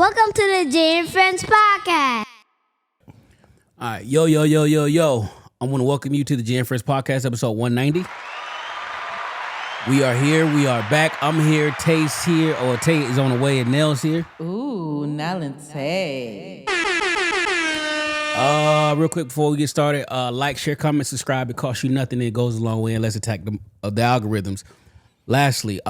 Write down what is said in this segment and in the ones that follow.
Welcome to the Jay and Friends podcast. All right, yo. I want to welcome you to the Jay and Friends podcast, episode 190. We are here. We are back. I'm here. Tay's here. Or Tay is on the way, and Nell's here. Ooh, Nell and Tay. Real quick before we get started, like, share, comment, subscribe. It costs you nothing. It goes a long way, and let's attack the algorithms. Lastly,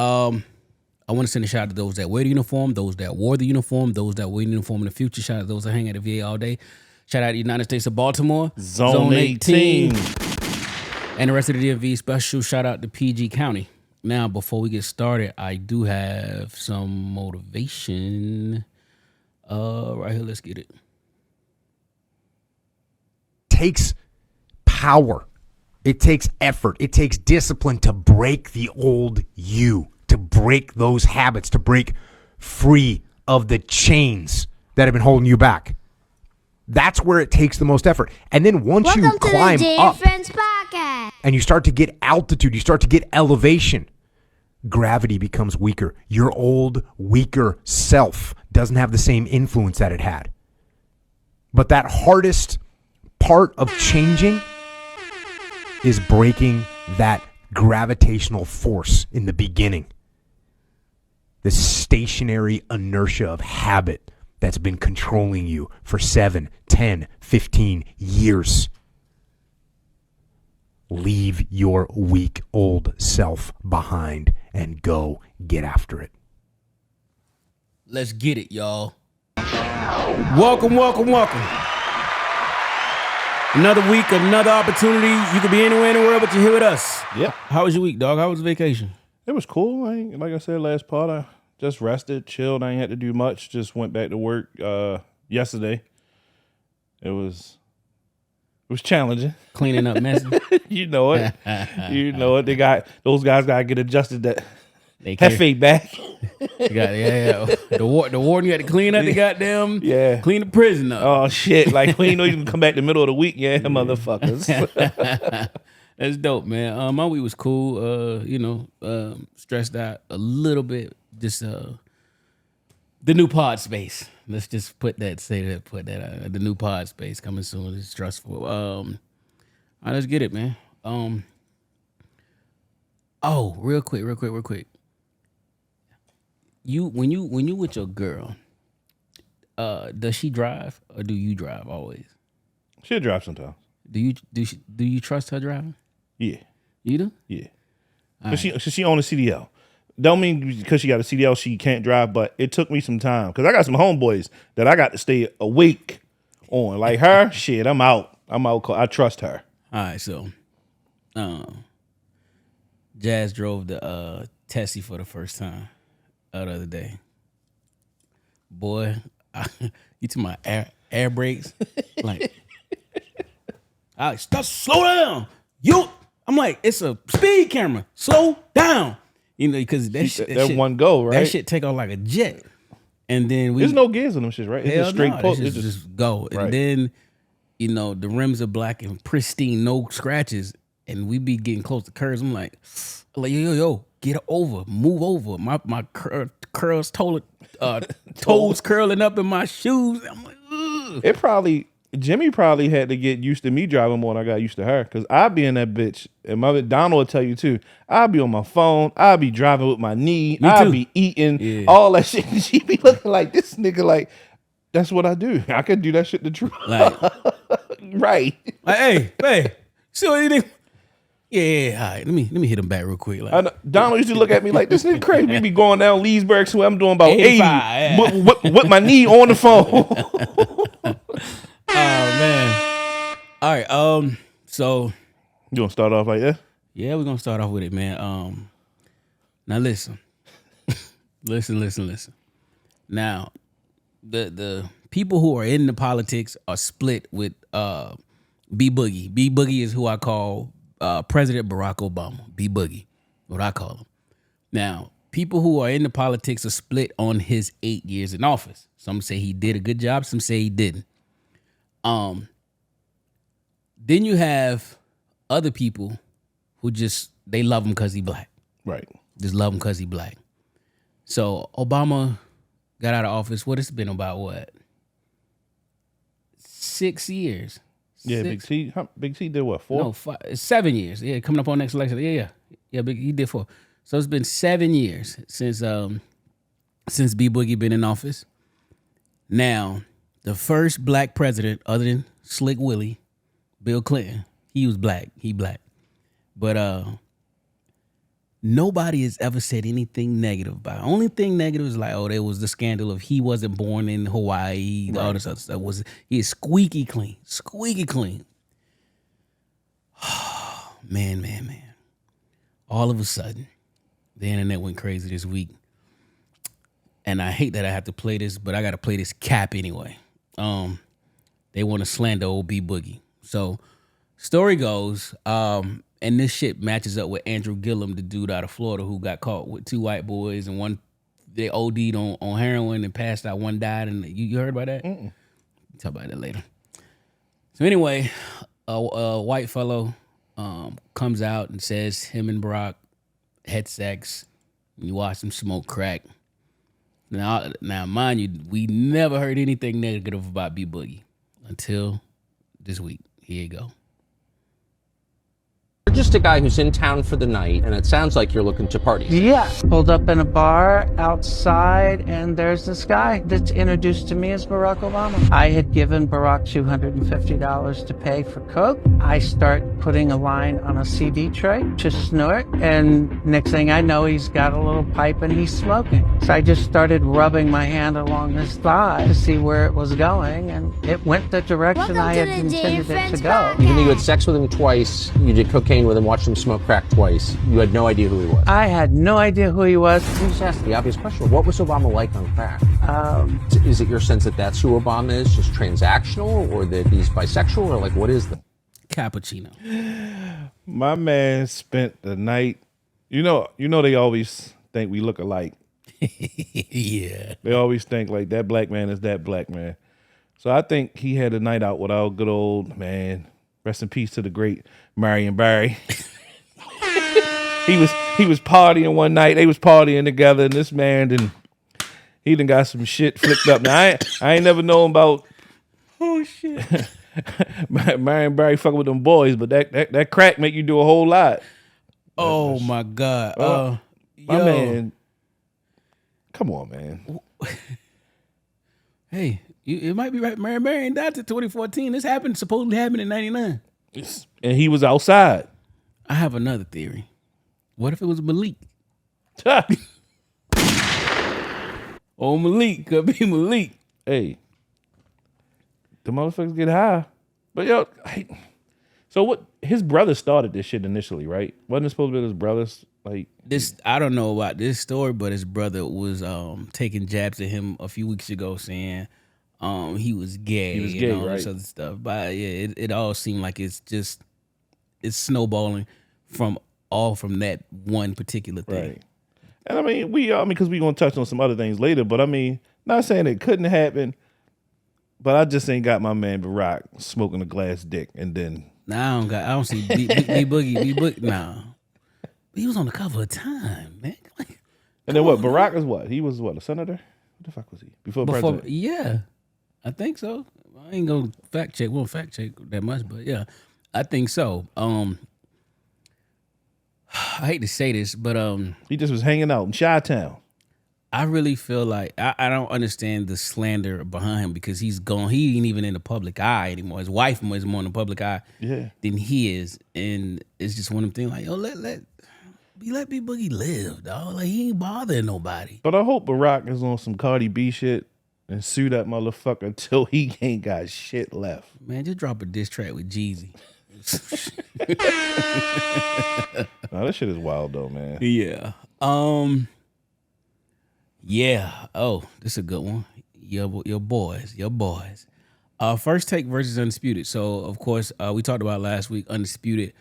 I want to send a shout out to those that wear the uniform, those that wore the uniform, those that wear the uniform in the future. Shout out to those that hang at the VA all day. Shout out to the United States of Baltimore. Zone 18. And the rest of the DMV. Special shout out to PG County. Now, before we get started, I do have some motivation. Right here, let's get it. Takes power. It takes effort. It takes discipline to break the old you, to break those habits, to break free of the chains that have been holding you back. That's where it takes the most effort. And then once Welcome you climb to the Jay up and Friends podcast. and you start to get altitude, you start to get elevation, gravity becomes weaker. Your old, weaker self doesn't have the same influence that it had. But that hardest part of changing is breaking that gravitational force in the beginning. The stationary inertia of habit that's been controlling you for 7, 10, 15 years. Leave your weak old self behind and go get after it. Let's get it, y'all. Welcome. Another week, another opportunity. You could be anywhere in the world, but you're here with us. Yep. How was your week, dog? How was the vacation? It was cool. Like I said last part, I just rested, chilled. I ain't had to do much. Just went back to work yesterday. It was challenging. Cleaning up messes. You know it. Those guys got to get adjusted that They can't. hefe back. Yeah. The warden got to clean up the goddamn. Yeah. Clean the prison up. Oh shit! Like when you know you can come back the middle of the week, yeah, motherfuckers. That's dope, man. My week was cool. Stressed out a little bit. Just the new pod space. Let's just put that out. The new pod space coming soon. It's stressful. All right, let's get it, man. Real quick. When you with your girl, does she drive or do you drive always? She'll drive sometimes. Do you trust her driving? Yeah. You do? Yeah. Cause she own a CDL. Don't mean because she got a CDL she can't drive, but it took me some time because I got some homeboys that I got to stay awake on. Like her, shit, I'm out. I trust her. All right, so, Jazz drove the Tessie for the first time the other day. Boy, you to my air brakes, like, slow down. I'm like, it's a speed camera. Slow down. You know, because that shit, one go, right? That shit take off like a jet. And then there's no gears on them shits, right? It's just straight pull. It's just go. Right. And then, the rims are black and pristine, no scratches. And we be getting close to curves. I'm like, yo, get over, move over. My curls, toes curling up in my shoes. I'm like, ugh. Jimmy probably had to get used to me driving more than I got used to her. Cause I be in that bitch, and Donald will tell you too. I be on my phone. I be driving with my knee. I be eating all that shit. And she be looking like this nigga. Like that's what I do. I could do that shit the truth. Like, right. Like, hey, see what you think? Yeah, all right. Let me hit him back real quick. Like, Donald used to look at me like this nigga crazy. We be going down Leesburg, so I'm doing about 80 yeah. with my knee on the phone. Oh man. All right. So You gonna start off like that? yeah, we're gonna start off with it, man. Now listen. listen. Now, the people who are in the politics are split with B Boogie. B Boogie is who I call President Barack Obama. B Boogie, what I call him. Now, people who are in the politics are split on his 8 years in office. Some say he did a good job. Some say he didn't. Then you have other people who they love him because he black. Right. Just love him because he black. So Obama got out of office. What it's been about 6 years. Yeah, Six? Big T did what, 4? No, 7 years. Yeah, coming up on next election. Yeah. He did 4. So it's been 7 years since B Boogie been in office. Now, the first black president, other than Slick Willie, Bill Clinton, he was black. He black, but nobody has ever said anything negative about it. Only thing negative is like, there was the scandal of he wasn't born in Hawaii. Right. All this other stuff he is squeaky clean. Man. All of a sudden, the internet went crazy this week. And I hate that I have to play this, but I got to play this cap anyway. They want to slander old B Boogie. So, story goes, and this shit matches up with Andrew Gillum, the dude out of Florida who got caught with 2 white boys and one, they OD'd on heroin and passed out. One died. And you heard about that? Mm-mm. Talk about that later. So anyway, a white fellow comes out and says him and Barack had sex. And you watch them smoke crack. Now, mind you, we never heard anything negative about B Boogie until this week. Here you go. You're just a guy who's in town for the night, and it sounds like you're looking to party. Yeah. Pulled up in a bar outside, and there's this guy that's introduced to me as Barack Obama. I had given Barack $250 to pay for coke. I start putting a line on a CD tray to snort, and next thing I know, he's got a little pipe and he's smoking. So I just started rubbing my hand along his thigh to see where it was going, and it went the direction I had intended it to go. Even though you had sex with him twice, you did cocaine with him, watched him smoke crack twice, you had no idea who he was. I had no idea who he was. Let me just ask the obvious question. What was Obama like on crack? Is it your sense that that's who Obama is, just transactional, or that he's bisexual, or like what is the cappuccino? My man spent the night. You know they always think we look alike. Yeah. They always think like that black man is that black man. So I think he had a night out with our good old man. Rest in peace to the great Marion Barry. He was partying one night. They was partying together, and this man he done got some shit flipped up. Now I ain't never known about shit. Marion Barry fucking with them boys, but that crack make you do a whole lot. Oh my God. My man. Come on, man. Hey, it might be right. Marion Barry ain't died to 2014. This supposedly happened in 99. And he was outside. I have another theory. What if it was Malik? Oh, Malik. Could be Malik. Hey. The motherfuckers get high. But so what? His brother started this shit initially, right? Wasn't it supposed to be his brother's? Like this, I don't know about this story, but his brother was taking jabs at him a few weeks ago, saying he was gay. He was gay, and all right? This other stuff. But yeah, it all seemed like it's snowballing from that one particular thing. Right. And I mean, because we're gonna touch on some other things later, but I mean, not saying it couldn't happen, but I just ain't got my man Barack smoking a glass dick and then. Nah, I don't see B Boogie. Nah. He was on the cover of Time, man. And then what? Barack is what? He was what? A senator? What the fuck was he? Before president? Yeah, I think so. I ain't gonna fact check. We won't fact check that much, but yeah, I think so. I hate to say this, but he just was hanging out in Chi-Town. I really feel like I don't understand the slander behind him because he's gone. He ain't even in the public eye anymore. His wife is more in the public eye than he is, and it's just one of them things like, yo, let B Boogie live, dog. Like he ain't bothering nobody. But I hope Barack is on some Cardi B shit and sue that motherfucker until he ain't got shit left. Man, just drop a diss track with Jeezy. Nah, that shit is wild though, man. Yeah. Yeah. Oh, this is a good one. Your boys. First Take versus Undisputed. So of course, we talked about last week. Undisputed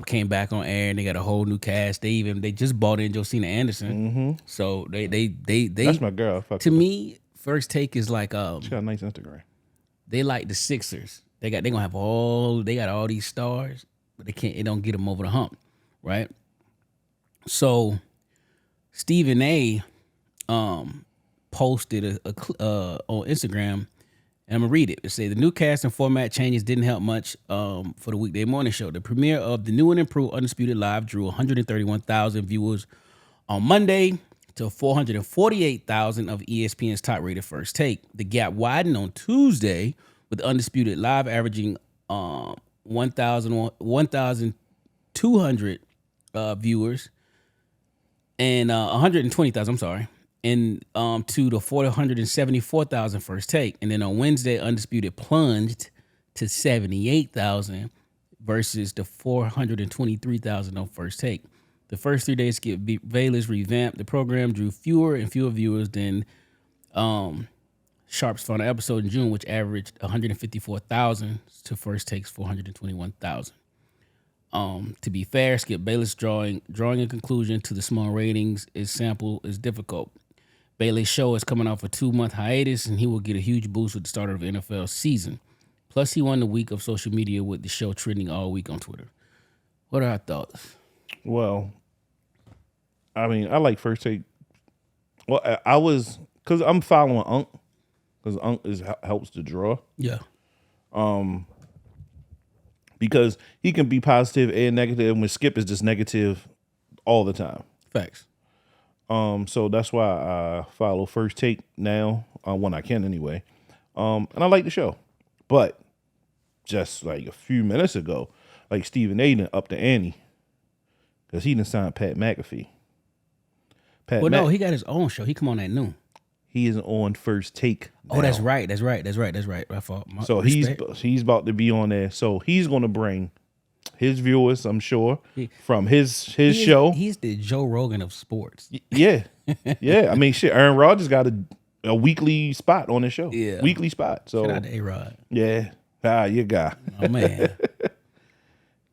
came back on air and they got a whole new cast. They just bought in Josina Anderson. Mm-hmm. So they that's my girl. To me, First Take is like she got a nice Instagram. They like the Sixers. They got all these stars, but it don't get them over the hump, right? So Stephen A. posted on Instagram, and I'm gonna read it. It says the new cast and format changes didn't help much for the weekday morning show. The premiere of the new and improved Undisputed Live drew 131,000 viewers on Monday to 448,000 of ESPN's top-rated First Take. The gap widened on Tuesday, with Undisputed Live averaging 1,200 viewers and 120,000. I'm sorry. And to the 474,000 First Take. And then on Wednesday, Undisputed plunged to 78,000 versus the 423,000 on First Take. The first 3 days, Skip Bayless revamped the program, drew fewer and fewer viewers than Sharp's final episode in June, which averaged 154,000 to First Take's 421,000. To be fair, Skip Bayless drawing a conclusion to the small ratings sample is difficult. Bayless' show is coming off a 2-month hiatus, and he will get a huge boost with the start of the NFL season. Plus, he won the week of social media with the show trending all week on Twitter. What are our thoughts? Well, I mean, I like First Take. Well, I was, because I'm following Unc, because Unc helps to draw. Yeah. Because he can be positive and negative, and when Skip is just negative all the time. Facts. So that's why I follow First Take now, when I can anyway. And I like the show. But just like a few minutes ago, like Stephen A. done up the ante, because he done signed Pat McAfee. No, he got his own show. He come on at noon. He is on First Take now. Oh, that's right. My fault. So he's about to be on there. So he's going to bring his viewers, I'm sure, from his show. He's the Joe Rogan of sports. Yeah. I mean, shit, Aaron Rodgers got a weekly spot on his show. Yeah. Weekly spot. So Shout out to A-Rod. Yeah. Your guy. Oh, man.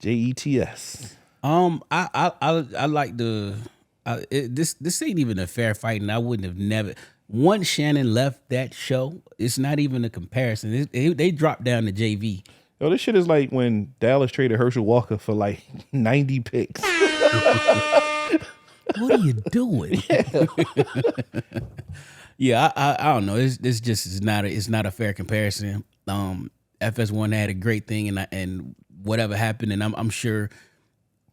JETS. I like this ain't even a fair fight, and I wouldn't have never. Once Shannon left that show, it's not even a comparison. They dropped down to JV. Yo, this shit is like when Dallas traded Herschel Walker for like 90 picks. What are you doing? Yeah, I don't know. This just is not a fair comparison. FS1 had a great thing, and whatever happened, and I'm sure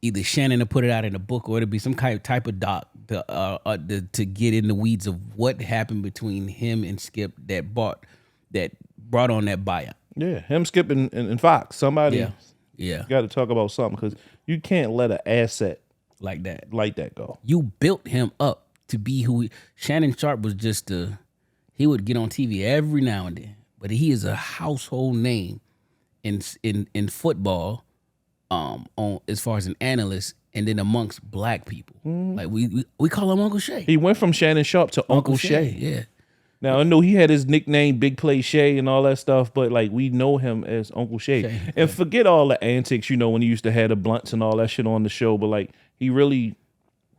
either Shannon will put it out in a book, or it'll be some type of doc to get in the weeds of what happened between him and Skip that brought on that buyout. Yeah, him, Skip, and Fox. Somebody got to talk about something, because you can't let an asset like that go. You built him up to be who Shannon Sharp was. He would get on TV every now and then, but he is a household name in football, on as far as an analyst, and then amongst black people. Like we call him Uncle Shay. He went from Shannon Sharp to Uncle Shay. Yeah. Now I know he had his nickname Big Play Shay and all that stuff, but like we know him as Uncle Shay. And forget all the antics, when he used to have the blunts and all that shit on the show, but like he really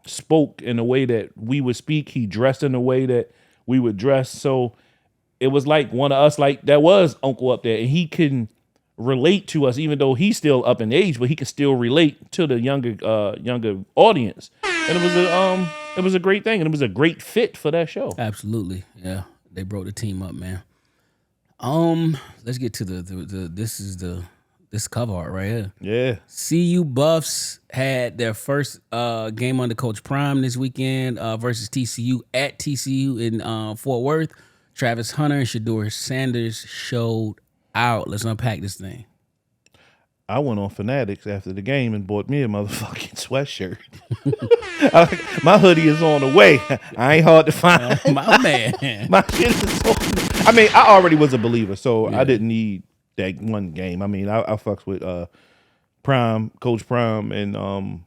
spoke in a way that we would speak. He dressed in a way that we would dress. So it was like one of us, like that was Uncle up there, and he can relate to us, even though he's still up in age, but he can still relate to the younger audience. And it was a great thing, and it was a great fit for that show. Absolutely, yeah. They broke the team up, man. Let's get to this cover art right here. Yeah. CU Buffs had their first game under Coach Prime this weekend versus TCU at TCU in Fort Worth. Travis Hunter and Shedeur Sanders showed out. Let's unpack this thing. I went on Fanatics after the game and bought me a motherfucking sweatshirt. My hoodie is on the way. I ain't hard to find. My man. My shit is on. I mean, I already was a believer, so I didn't need that one game. I mean, I fucks with Prime, Coach Prime, and I'm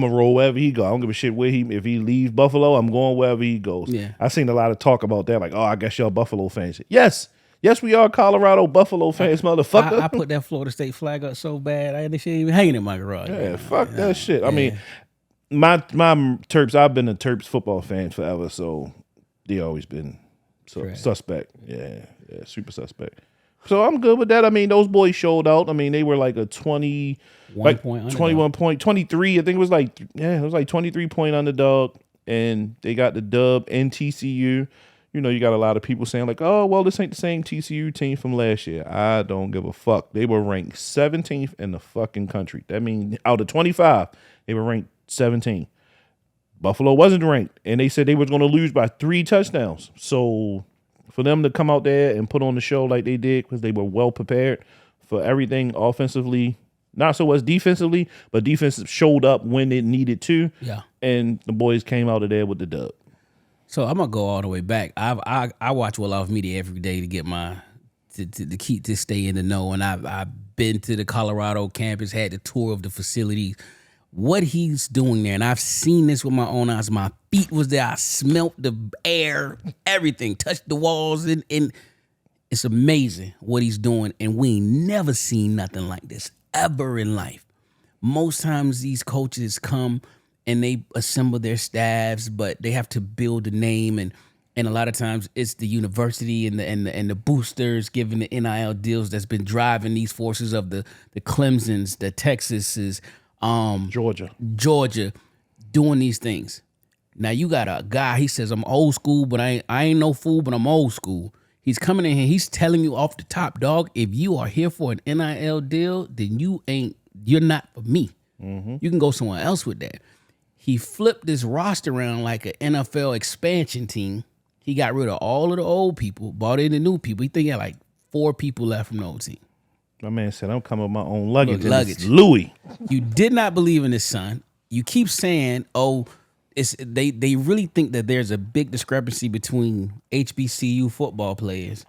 a roll wherever he go. I don't give a shit where if he leaves Buffalo, I'm going wherever he goes. Yeah. I seen a lot of talk about that, like, oh, I guess y'all Buffalo fans. Yes, we are Colorado Buffalo fans, motherfucker. I put that Florida State flag up so bad, I shit even hanging in my garage. Yeah, fuck that shit. I mean, my Terps, I've been a Terps football fan forever, so they always been suspect. Yeah, super suspect. So I'm good with that. I mean, those boys showed out. I mean, they were like a 21 point, 23. I think it was like 23 point underdog, and they got the dub in TCU. you got a lot of people saying like, oh, well, this ain't the same TCU team from last year. I don't give a fuck. They were ranked 17th in the fucking country. That means out of 25, they were ranked 17. Buffalo wasn't ranked, and they said they was going to lose by 3 touchdowns. So for them to come out there and put on the show like they did, because they were well prepared for everything offensively, not so much defensively, but defense showed up when it needed to. Yeah. And the boys came out of there with the dub. So I'm gonna go all the way back. I watch Well Off Media every day to get to stay in the know, and I've been to the Colorado campus, had the tour of the facilities. What he's doing there, and I've seen this with my own eyes. My feet was there. I smelt the air, everything, touched the walls, and it's amazing what he's doing. And we ain't never seen nothing like this ever in life. Most times these coaches come and they assemble their staffs, but they have to build a name, and a lot of times it's the university and the boosters giving the NIL deals that's been driving these forces of the Clemsons, the Texases, Georgia, doing these things. Now you got a guy, he says, I'm old school, but I ain't no fool, but I'm old school. He's coming in here, he's telling you off the top, dog, if you are here for an NIL deal, then you're not for me. Mm-hmm. You can go somewhere else with that. He flipped this roster around like an NFL expansion team. He got rid of all of the old people, brought in the new people. He think he had like 4 people left from the old team. My man said, I'm coming with my own luggage. Luggage. Louis. You did not believe in his son. You keep saying, oh, they really think that there's a big discrepancy between HBCU football players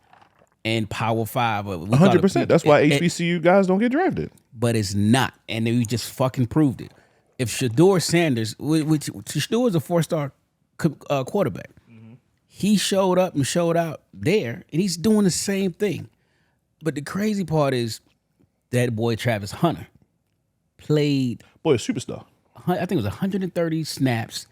and Power 5. 100%. That's why HBCU guys don't get drafted. But it's not. And we just fucking proved it. If Shador Sanders, which Shador is a 4-star quarterback, he showed up and showed out there, and he's doing the same thing. But the crazy part is that boy Travis Hunter played. Boy, a superstar. I think it was 130 snaps,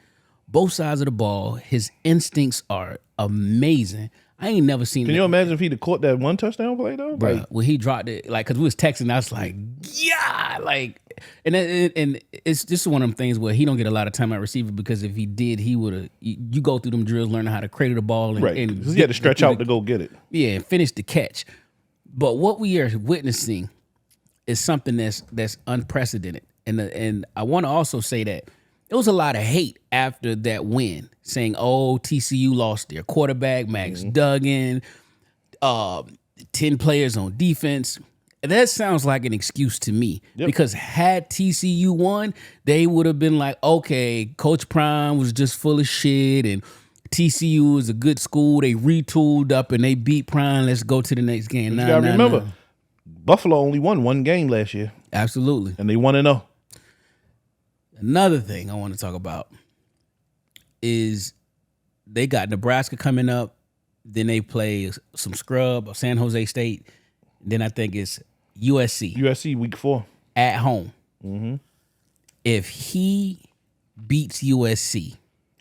both sides of the ball. His instincts are amazing. I ain't never seen. Can you imagine if he'd have caught that 1 touchdown play though? Bro, Like, when he dropped it, like, because we was texting, I was like, yeah, like, and it's just one of them things where he don't get a lot of time at receiver, because if he did, he would have. You go through them drills, learning how to cradle the ball, and, right? and He had to stretch out to go get it. Yeah, and finish the catch. But what we are witnessing is something that's unprecedented, and I want to also say that there was a lot of hate after that win, saying, "Oh, TCU lost their quarterback, Max Duggan, 10 players on defense." That sounds like an excuse to me, because had TCU won, they would have been like, "Okay, Coach Prime was just full of shit, and TCU is a good school. They retooled up and they beat Prime. Let's go to the next game." You gotta remember, Buffalo only won 1 game last year. Absolutely. And they 1-0. Another thing I want to talk about is they got Nebraska coming up. Then they play some scrub or San Jose State. Then I think it's USC. USC week 4. At home. Mm-hmm. If he beats USC.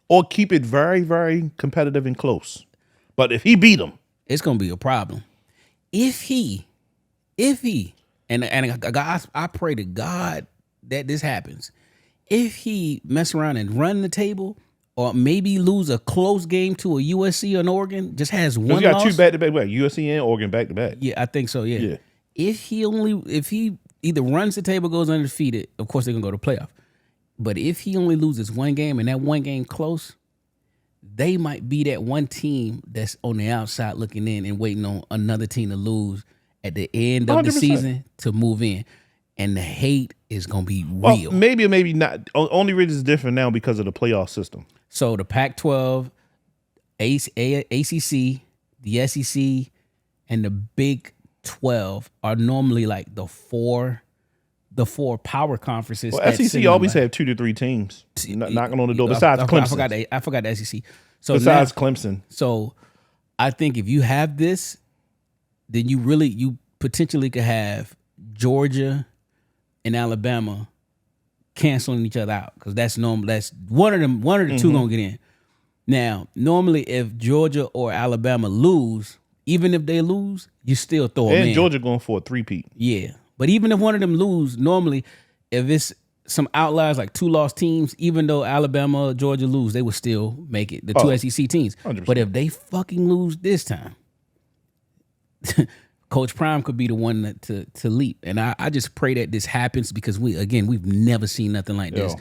Or keep it very, very competitive and close. But if he beat them, it's going to be a problem. If he, and I pray to God that this happens. If he mess around and run the table, or maybe lose a close game to a USC or an Oregon, just has one loss. You got 2 back-to-back, USC and Oregon back-to-back. Yeah, I think so, yeah. If he either runs the table, goes undefeated, of course they're going to go to playoff. But if he only loses 1 game and that 1 game close, they might be that one team that's on the outside looking in and waiting on another team to lose at the end of 100%. the season to move in. And the hate is going to be real. Well, maybe or maybe not. Only reason is different now because of the playoff system. So the Pac-12, ACC, the SEC, and the Big 12 are normally like the four power conferences. Well, SEC always have 2 to 3 teams knocking on the door besides Clemson. I forgot the SEC. So besides Clemson. So I think if you have this, then you potentially could have Georgia and Alabama canceling each other out, because that's normal. That's one of the two gonna get in. Now, normally if Georgia or Alabama lose, even if they lose, you still throw them in. And Georgia going for a 3-peat. Yeah. But even if one of them lose, normally if it's some outliers like 2 lost teams, even though Alabama, Georgia lose, they would still make it. The 2 SEC teams. 100%. But if they fucking lose this time, Coach Prime could be the one to leap. And I just pray that this happens because we've never seen nothing like this.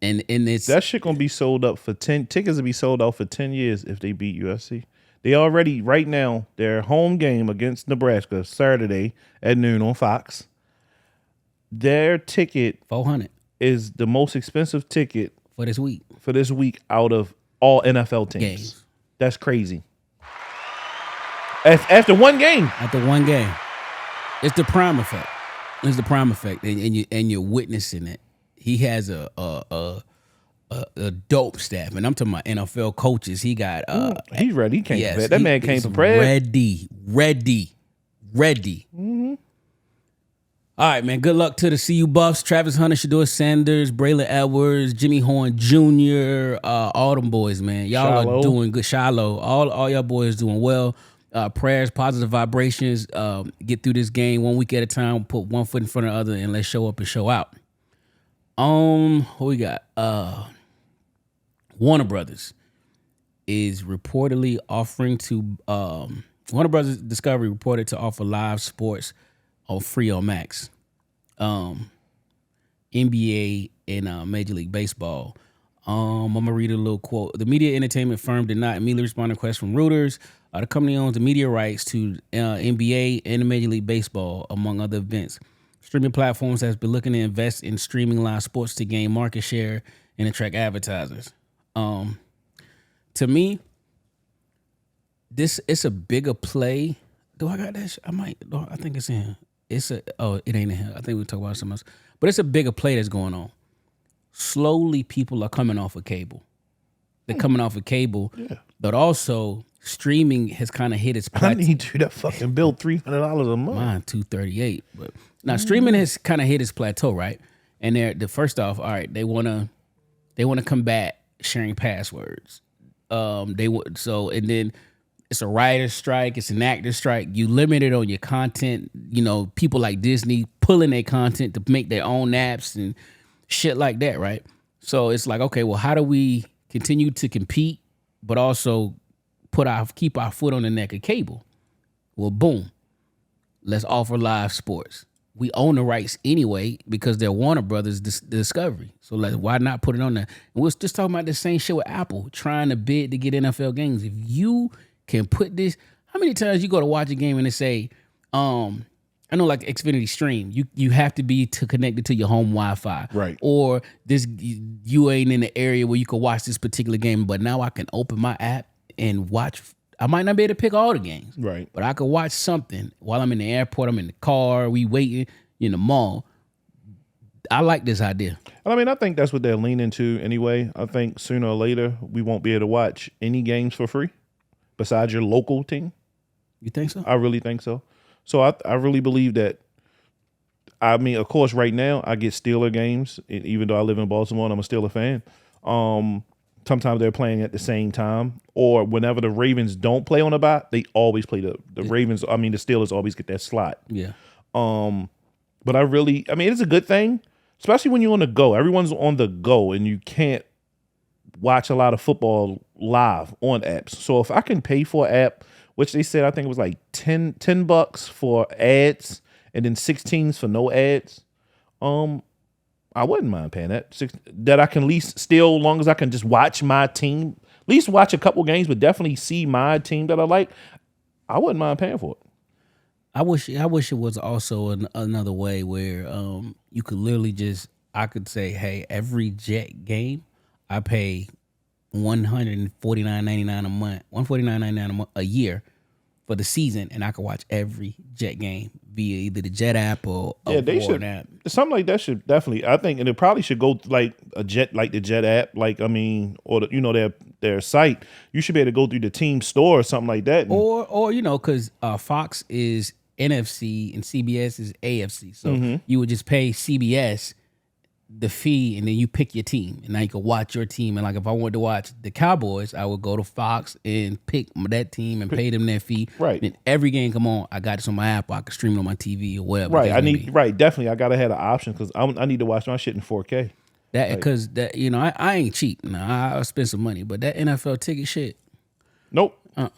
And it's that shit gonna be sold up for 10 tickets will be sold out for 10 years if they beat USC. They already right now their home game against Nebraska Saturday at noon on Fox. Their ticket $400 is the most expensive ticket for this week out of all NFL teams. Games. That's crazy. After one game. It's the Prime effect. It's the Prime effect, and you're witnessing it. He has a dope staff, and I'm talking about NFL coaches. He got he's ready. He came prepared. That man came prepared. Ready. Mm-hmm. All right, man. Good luck to the CU Buffs. Travis Hunter, Shador Sanders, Braylon Edwards, Jimmy Horn Jr., all them boys, man. Y'all are doing good. Shiloh, all y'all boys doing well. Prayers, positive vibrations. Get through this game 1 week at a time. Put one foot in front of the other, and let's show up and show out. What we got? Warner Brothers is reportedly offering to Warner Brothers Discovery reported to offer live sports on free on Max. NBA and Major League Baseball. I'm gonna read a little quote. The media entertainment firm did not immediately respond to requests from Reuters. The company owns the media rights to NBA and Major League Baseball, among other events. Streaming platforms has been looking to invest in streaming live sports to gain market share and attract advertisers. To me, it's a bigger play. Do I got that? I think it's in. It ain't in here. I think we talk about something else. But it's a bigger play that's going on. Slowly, people are coming off of cable. They're coming off of cable, but also streaming has kind of hit its plateau. I need you to fucking bill $300 a month. Mine $238, but now streaming has kind of hit its plateau, right? And first off, all right, they wanna combat sharing passwords. And then it's a writer's strike, it's an actor's strike. You limit it on your content. You know, people like Disney pulling their content to make their own apps and shit like that, right? So it's like, okay, well, how do we continue to compete, but also keep our foot on the neck of cable? Well, boom, let's offer live sports. We own the rights anyway because they're Warner Brothers Discovery. So why not put it on there? And we're just talking about the same shit with Apple trying to bid to get NFL games. If you can put this, how many times you go to watch a game and they say, I know like Xfinity Stream, you have to be connected to your home Wi-Fi. Right. Or you ain't in the area where you can watch this particular game, but now I can open my app and watch. I might not be able to pick all the games. Right. But I could watch something while I'm in the airport, I'm in the car, we waiting in the mall. I like this idea. I mean, I think that's what they're leaning to anyway. I think sooner or later we won't be able to watch any games for free besides your local team. You think so? I really think so. So I really believe that. I mean, of course, right now I get Steeler games, even though I live in Baltimore and I'm a Steeler fan. Sometimes they're playing at the same time, or whenever the Ravens don't play on a bye, they always play the Ravens. I mean, the Steelers always get that slot. Yeah. But I mean, it's a good thing, especially when you're on the go. Everyone's on the go, and you can't watch a lot of football live on apps. So if I can pay for an app, which they said I think it was like $10 for ads and then 16s for no ads, I wouldn't mind paying that. That I can at least still, long as I can just watch my team, at least watch a couple games, but definitely see my team that I like, I wouldn't mind paying for it. I wish it was also another way where you could literally I could say, hey, every Jet game, I pay $149.99 a month, $149.99 a year for the season, and I can watch every Jet game via either the Jet app or they should. App. Something like that should definitely. I think, and it probably should go like the Jet app, like I mean, or their site. You should be able to go through the team store or something like that, or because Fox is NFC and CBS is AFC, so you would just pay CBS the fee, and then you pick your team, and now you can watch your team. And like if I wanted to watch the Cowboys, I would go to Fox and pick that team and pay them their fee. Right. And every game come on, I got this on my app. I can stream it on my TV or whatever. Right. Definitely. I gotta have an option because I need to watch my shit in 4K. That because that I ain't cheap. Nah, I spend some money, but that NFL ticket shit. Nope. I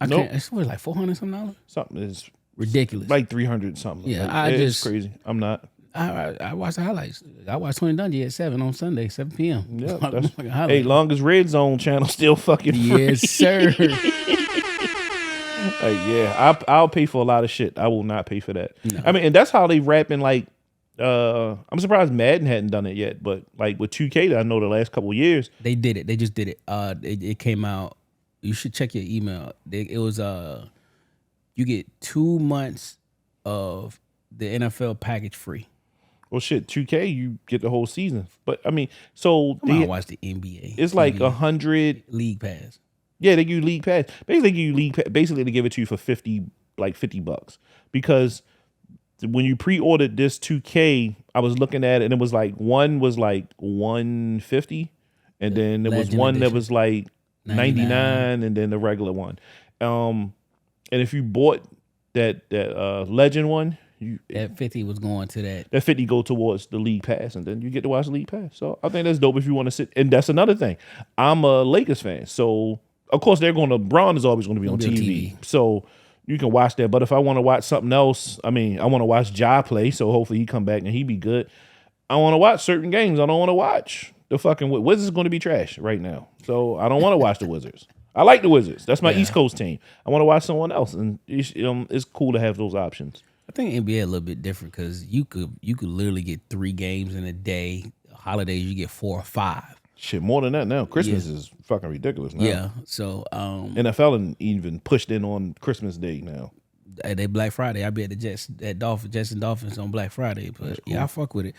can't. It's what, like $400 something. Something is ridiculous. like 300 something. Yeah, it's crazy. I'm not. I watch the highlights. I watch 20 Dundee at 7 on Sunday, 7 p.m. Yeah, that's hey, longest Red Zone channel still fucking free. Yes, sir. I'll pay for a lot of shit. I will not pay for that. No. I mean, and that's how they rapping. Like, I'm surprised Madden hadn't done it yet, but like with 2K, I know the last couple of years they did it. They just did it. It came out. You should check your email. It was you get 2 months of the NFL package free. Well, shit, 2K, you get the whole season. But I mean, so I watch the NBA. It's like 100 league pass. Yeah, they give you league pass. Basically, they give it to you for $50 because when you pre-ordered this 2K, I was looking at it and it was like one was like $150, and then there was one that was like $99, and then the regular one. And if you bought that Legend one, that 50 was going to that. That 50 go towards the league pass, and then you get to watch the league pass. So I think that's dope if you want to sit. And that's another thing. I'm a Lakers fan, so of course LeBron is always going to be on TV. So you can watch that. But if I want to watch something else, I mean, I want to watch Ja play, so hopefully he come back and he be good. I want to watch certain games. I don't want to watch the fucking Wizards. Going to be trash right now, so I don't want to watch the Wizards. I like the Wizards. That's my East Coast team. I want to watch someone else, and it's cool to have those options. I think NBA a little bit different because you could literally get 3 games in a day. Holidays you get 4 or 5. Shit, more than that now. Christmas is fucking ridiculous now. Yeah, so NFL and even pushed in on Christmas Day now. They Black Friday. I be at the Jets and Dolphins on Black Friday, but cool. Yeah, I fuck with it.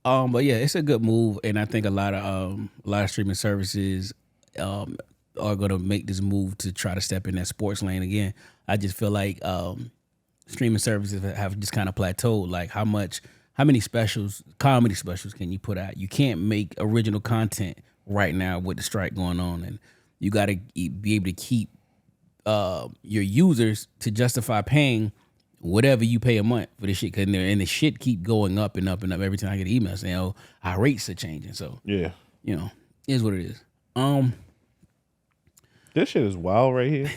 But yeah, it's a good move, and I think a lot of streaming services are gonna make this move to try to step in that sports lane again. I just feel like streaming services have just kind of plateaued. Like how many comedy specials can you put out? You can't make original content right now with the strike going on, and you got to be able to keep your users to justify paying whatever you pay a month for this shit. And the shit keep going up and up and up every time I get an email saying, "Oh, our rates are changing." So yeah, is what it is. This shit is wild right here.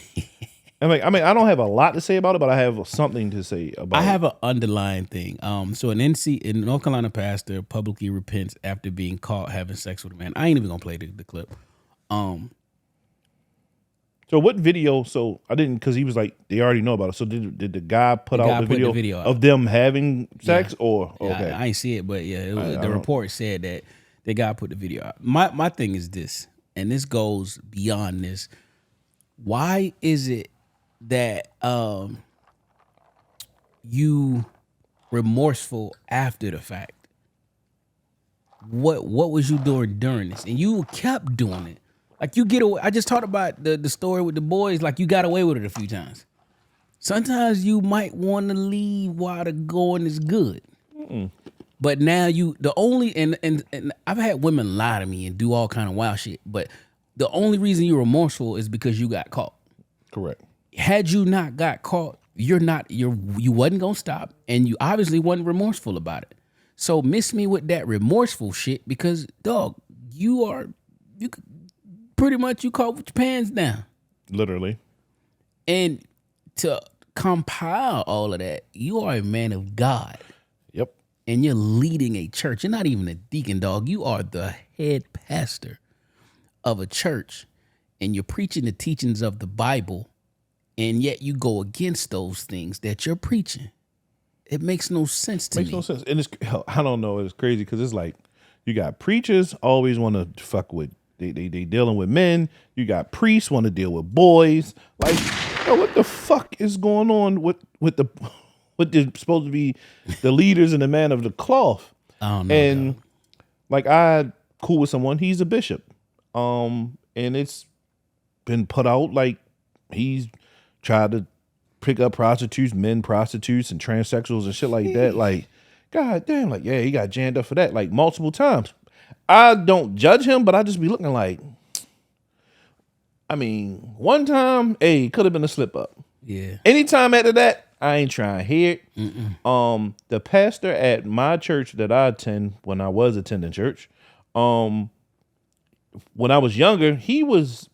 I mean, I don't have a lot to say about it, but I have something to say about it. I have an underlying thing. So an in North Carolina pastor publicly repents after being caught having sex with a man. I ain't even gonna play the clip. So what video? So I didn't, because he was like, they already know about it. So did the guy put out the video of them having sex, or okay? I ain't see it, but yeah, the report said that the guy put the video out. My thing is this, and this goes beyond this. Why is it that you remorseful after the fact? What was you doing during this? And you kept doing it. Like you get away. I just talked about the story with the boys. Like you got away with it a few times. Sometimes you might want to leave while the going is good. But now and I've had women lie to me and do all kind of wild shit. But the only reason you're remorseful is because you got caught. Correct. Had you not got caught, you wasn't gonna stop, and you obviously wasn't remorseful about it. So miss me with that remorseful shit, because dog, you pretty much you caught with your pants down. Literally. And to compile all of that, you are a man of God. Yep. And you're leading a church. You're not even a deacon, dog. You are the head pastor of a church, and you're preaching the teachings of the Bible, and yet you go against those things that you're preaching. It makes no sense to me. Makes no sense. And I don't know, it's crazy because it's like you got preachers always want to fuck with, they dealing with men. You got priests want to deal with boys. Like, yo, what the fuck is going on with they're supposed to be the leaders and the man of the cloth? I don't know. And like, I cool with someone, he's a bishop. And it's been put out like he's tried to pick up prostitutes, men prostitutes, and transsexuals and shit like that. Like, God damn, like, yeah, he got jammed up for that, like, multiple times. I don't judge him, but I just be looking like, I mean, one time, hey, it could have been a slip up. Yeah. Anytime after that, I ain't trying to hear it. The pastor at my church that I attend, when I was attending church, when I was younger, he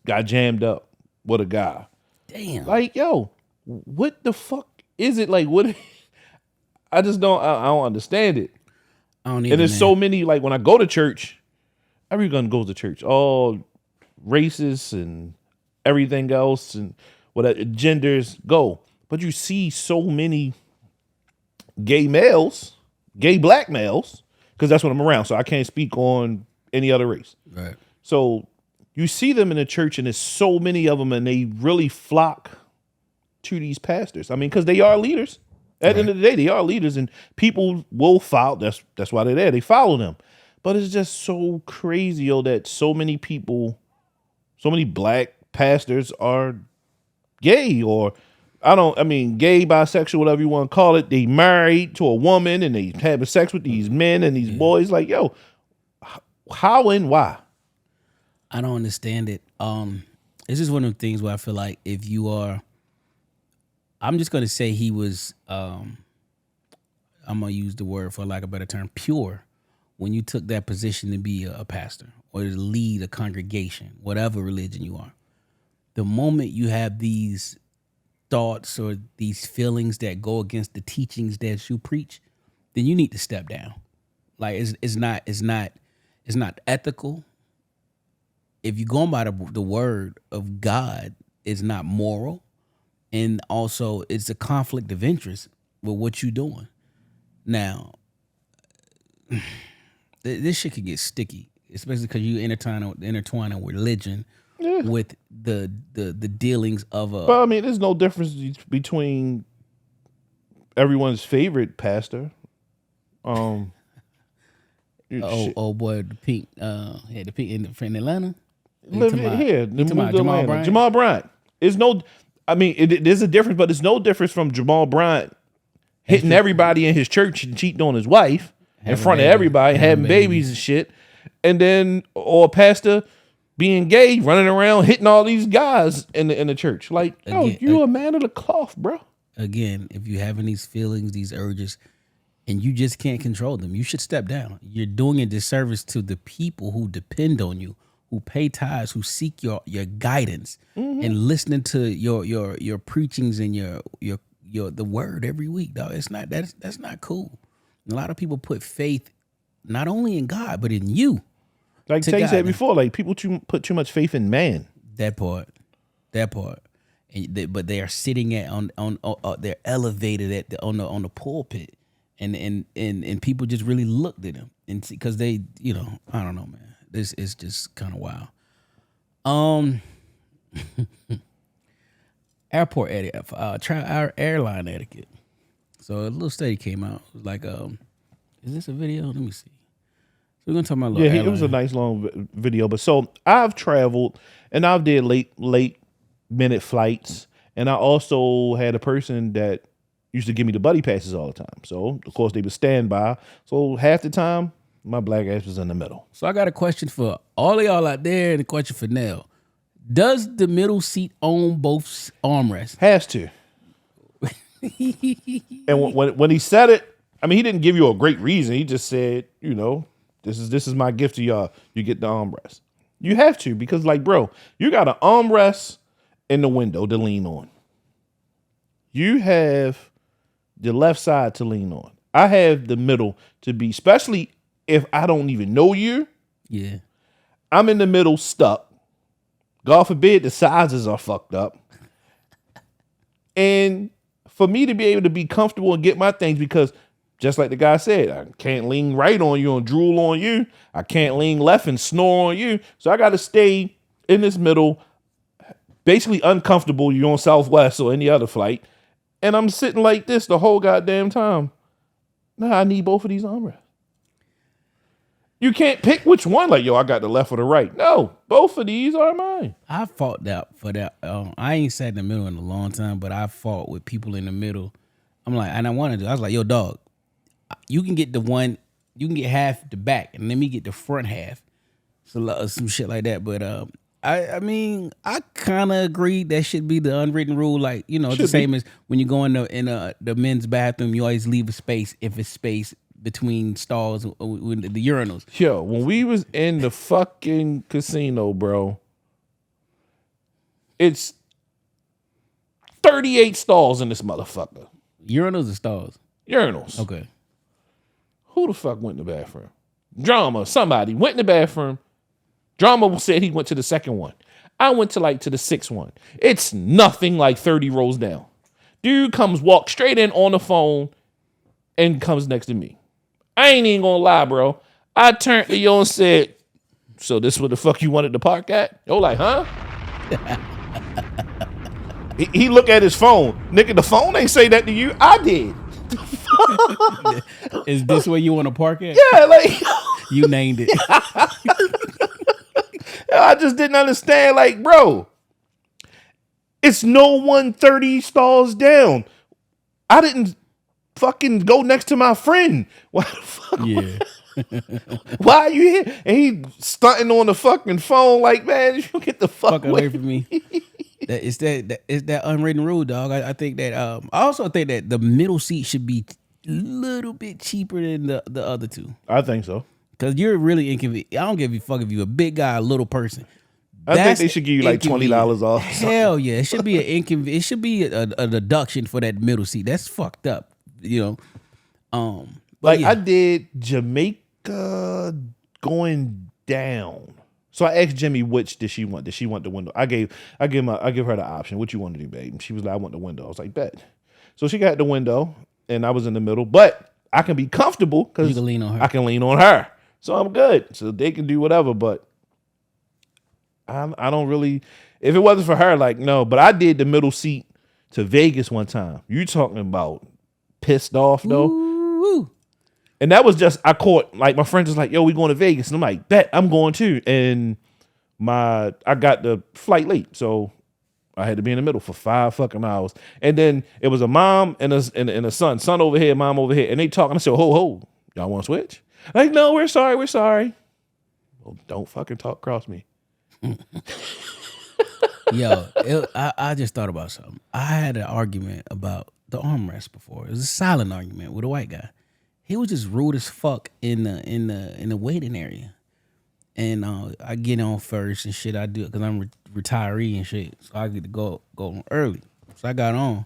got jammed up with a guy. Damn. Like, yo, what the fuck is it? Like, what? I just don't. I don't understand it. I don't either, And there's man. so many. Like when I go to church, everyone goes to church, all races and everything else, and whatever genders go. But you see so many gay males, gay black males, because that's what I'm around. So I can't speak on any other race. Right. So you see them in the church, and there's so many of them, and they really flock to these pastors. I mean, because they are leaders. At the end of the day, they are leaders, and people will follow. That's why they're there. They follow them. But it's just so crazy, yo, that so many people, so many black pastors are gay, or gay, bisexual, whatever you want to call it. They married to a woman, and they having sex with these men and these boys. Like, yo, how and why? I don't understand it. It's just one of the things where I feel like if you are, I'm just gonna say he was, I'm gonna use the word for lack of a better term, pure, when you took that position to be a pastor or to lead a congregation, whatever religion you are. The moment you have these thoughts or these feelings that go against the teachings that you preach, then you need to step down. Like it's not ethical. If you're going by the word of God, it's not moral. And also, it's a conflict of interest with what you're doing. Now, this shit could get sticky, especially because you intertwine religion with the dealings of a. But I mean, there's no difference between everyone's favorite pastor. Boy, the pink, the pink in Atlanta. Living here, Jamal Jamal Bryant. Is no. I mean, there's a difference, but there's no difference from Jamal Bryant hitting everybody in his church and cheating on his wife in front of everybody, having babies and shit, and then or a pastor being gay, running around hitting all these guys in the church. Like, yo, you a man of the cloth, bro. Again, if you're having these feelings, these urges, and you just can't control them, you should step down. You're doing a disservice to the people who depend on you, who pay tithes, who seek your guidance, and listening to your preachings and your the word every week, dog. It's not that's not cool. A lot of people put faith not only in God but in you. Like Tay said before, like people put too much faith in man. That part, and but they are sitting on they're elevated on the pulpit, and people just really looked at them and because they I don't know, man. This is just kind of wild. Airport etiquette, our airline etiquette. So a little study came out. It was like, is this a video? Let me see. So we're gonna talk about a little airline. It was a nice long video. But so I've traveled and I've did late minute flights, and I also had a person that used to give me the buddy passes all the time. So of course they would stand by. So half the time my black ass was in the middle. So I got a question for all of y'all out there and a question for Nell. Does the middle seat own both armrests? Has to. And when he said it, I mean, he didn't give you a great reason. He just said, this is my gift to y'all. You get the armrest. You have to, because like, bro, you got an armrest in the window to lean on. You have the left side to lean on. I have the middle to be, especially if I don't even know you. Yeah. I'm in the middle stuck. God forbid the sizes are fucked up. And for me to be able to be comfortable and get my things, because just like the guy said, I can't lean right on you and drool on you. I can't lean left and snore on you. So I got to stay in this middle, basically uncomfortable. You're on Southwest or any other flight. And I'm sitting like this the whole goddamn time. Nah, I need both of these armrests. You can't pick which one. Like, yo, I got the left or the right. No, both of these are mine. I fought for that. I ain't sat in the middle in a long time, but I fought with people in the middle. I'm like, and I was like, yo, dog, you can get you can get half the back, and let me get the front half. So some shit like that. But I mean, I kind of agree that should be the unwritten rule. Like, you know, it's the same as when you go in the men's bathroom, you always leave a space if it's space between stalls with the urinals. Yo, when we was in the fucking casino, bro, it's 38 stalls in this motherfucker. Urinals or stalls? Urinals. Okay. Who the fuck went in the bathroom? Drama. Somebody went in the bathroom. Drama said he went to the second one. I went to the sixth one. It's nothing like 30 rows down. Dude walk straight in on the phone and comes next to me. I ain't even gonna lie, bro. I turned to yo and said, so this what the fuck you wanted to park at? Yo, like, huh? he looked at his phone. Nigga, the phone ain't say that to you. I did. Is this where you want to park at? Yeah, like you named it. I just didn't understand. Like, bro, it's no 130 stalls down. I didn't fucking go next to my friend. Why the fuck? Yeah. Why are you here? And he stunting on the fucking phone. Like, man, you get the fuck away from me. It's that unwritten rule, dog. I think that. I also think that the middle seat should be a little bit cheaper than the other two. I think so. Because you're really inconvenient. I don't give a fuck if you're a big guy, a little person. I think they should give you like $20 off. Hell yeah, it should be it should be a deduction for that middle seat. That's fucked up, you know. Like yeah. I did Jamaica going down. So I asked Jimmy which did she want? Did she want the window? I give her the option. What you want to do, babe? And she was like, I want the window. I was like, bet. So she got the window, and I was in the middle, but I can be comfortable because you can lean on her. I can lean on her. So I'm good. So they can do whatever, but I don't really. If it wasn't for her, like, no. But I did the middle seat to Vegas one time. You talking about pissed off though? Ooh. And that was just I caught like my friend was like, "Yo, we going to Vegas," and I'm like, "Bet I'm going too." And I got the flight late, so I had to be in the middle for 5 fucking hours. And then it was a mom and a son over here, mom over here, and they talking. I said, "Ho, y'all want to switch?" Like, no, we're sorry. Well, don't fucking talk across me. Yo, I just thought about something. I had an argument about the armrest before. It was a silent argument with a white guy. He was just rude as fuck in the waiting area. And I get on first and shit. I do it because I'm retiree and shit. So I get to go on early. So I got on.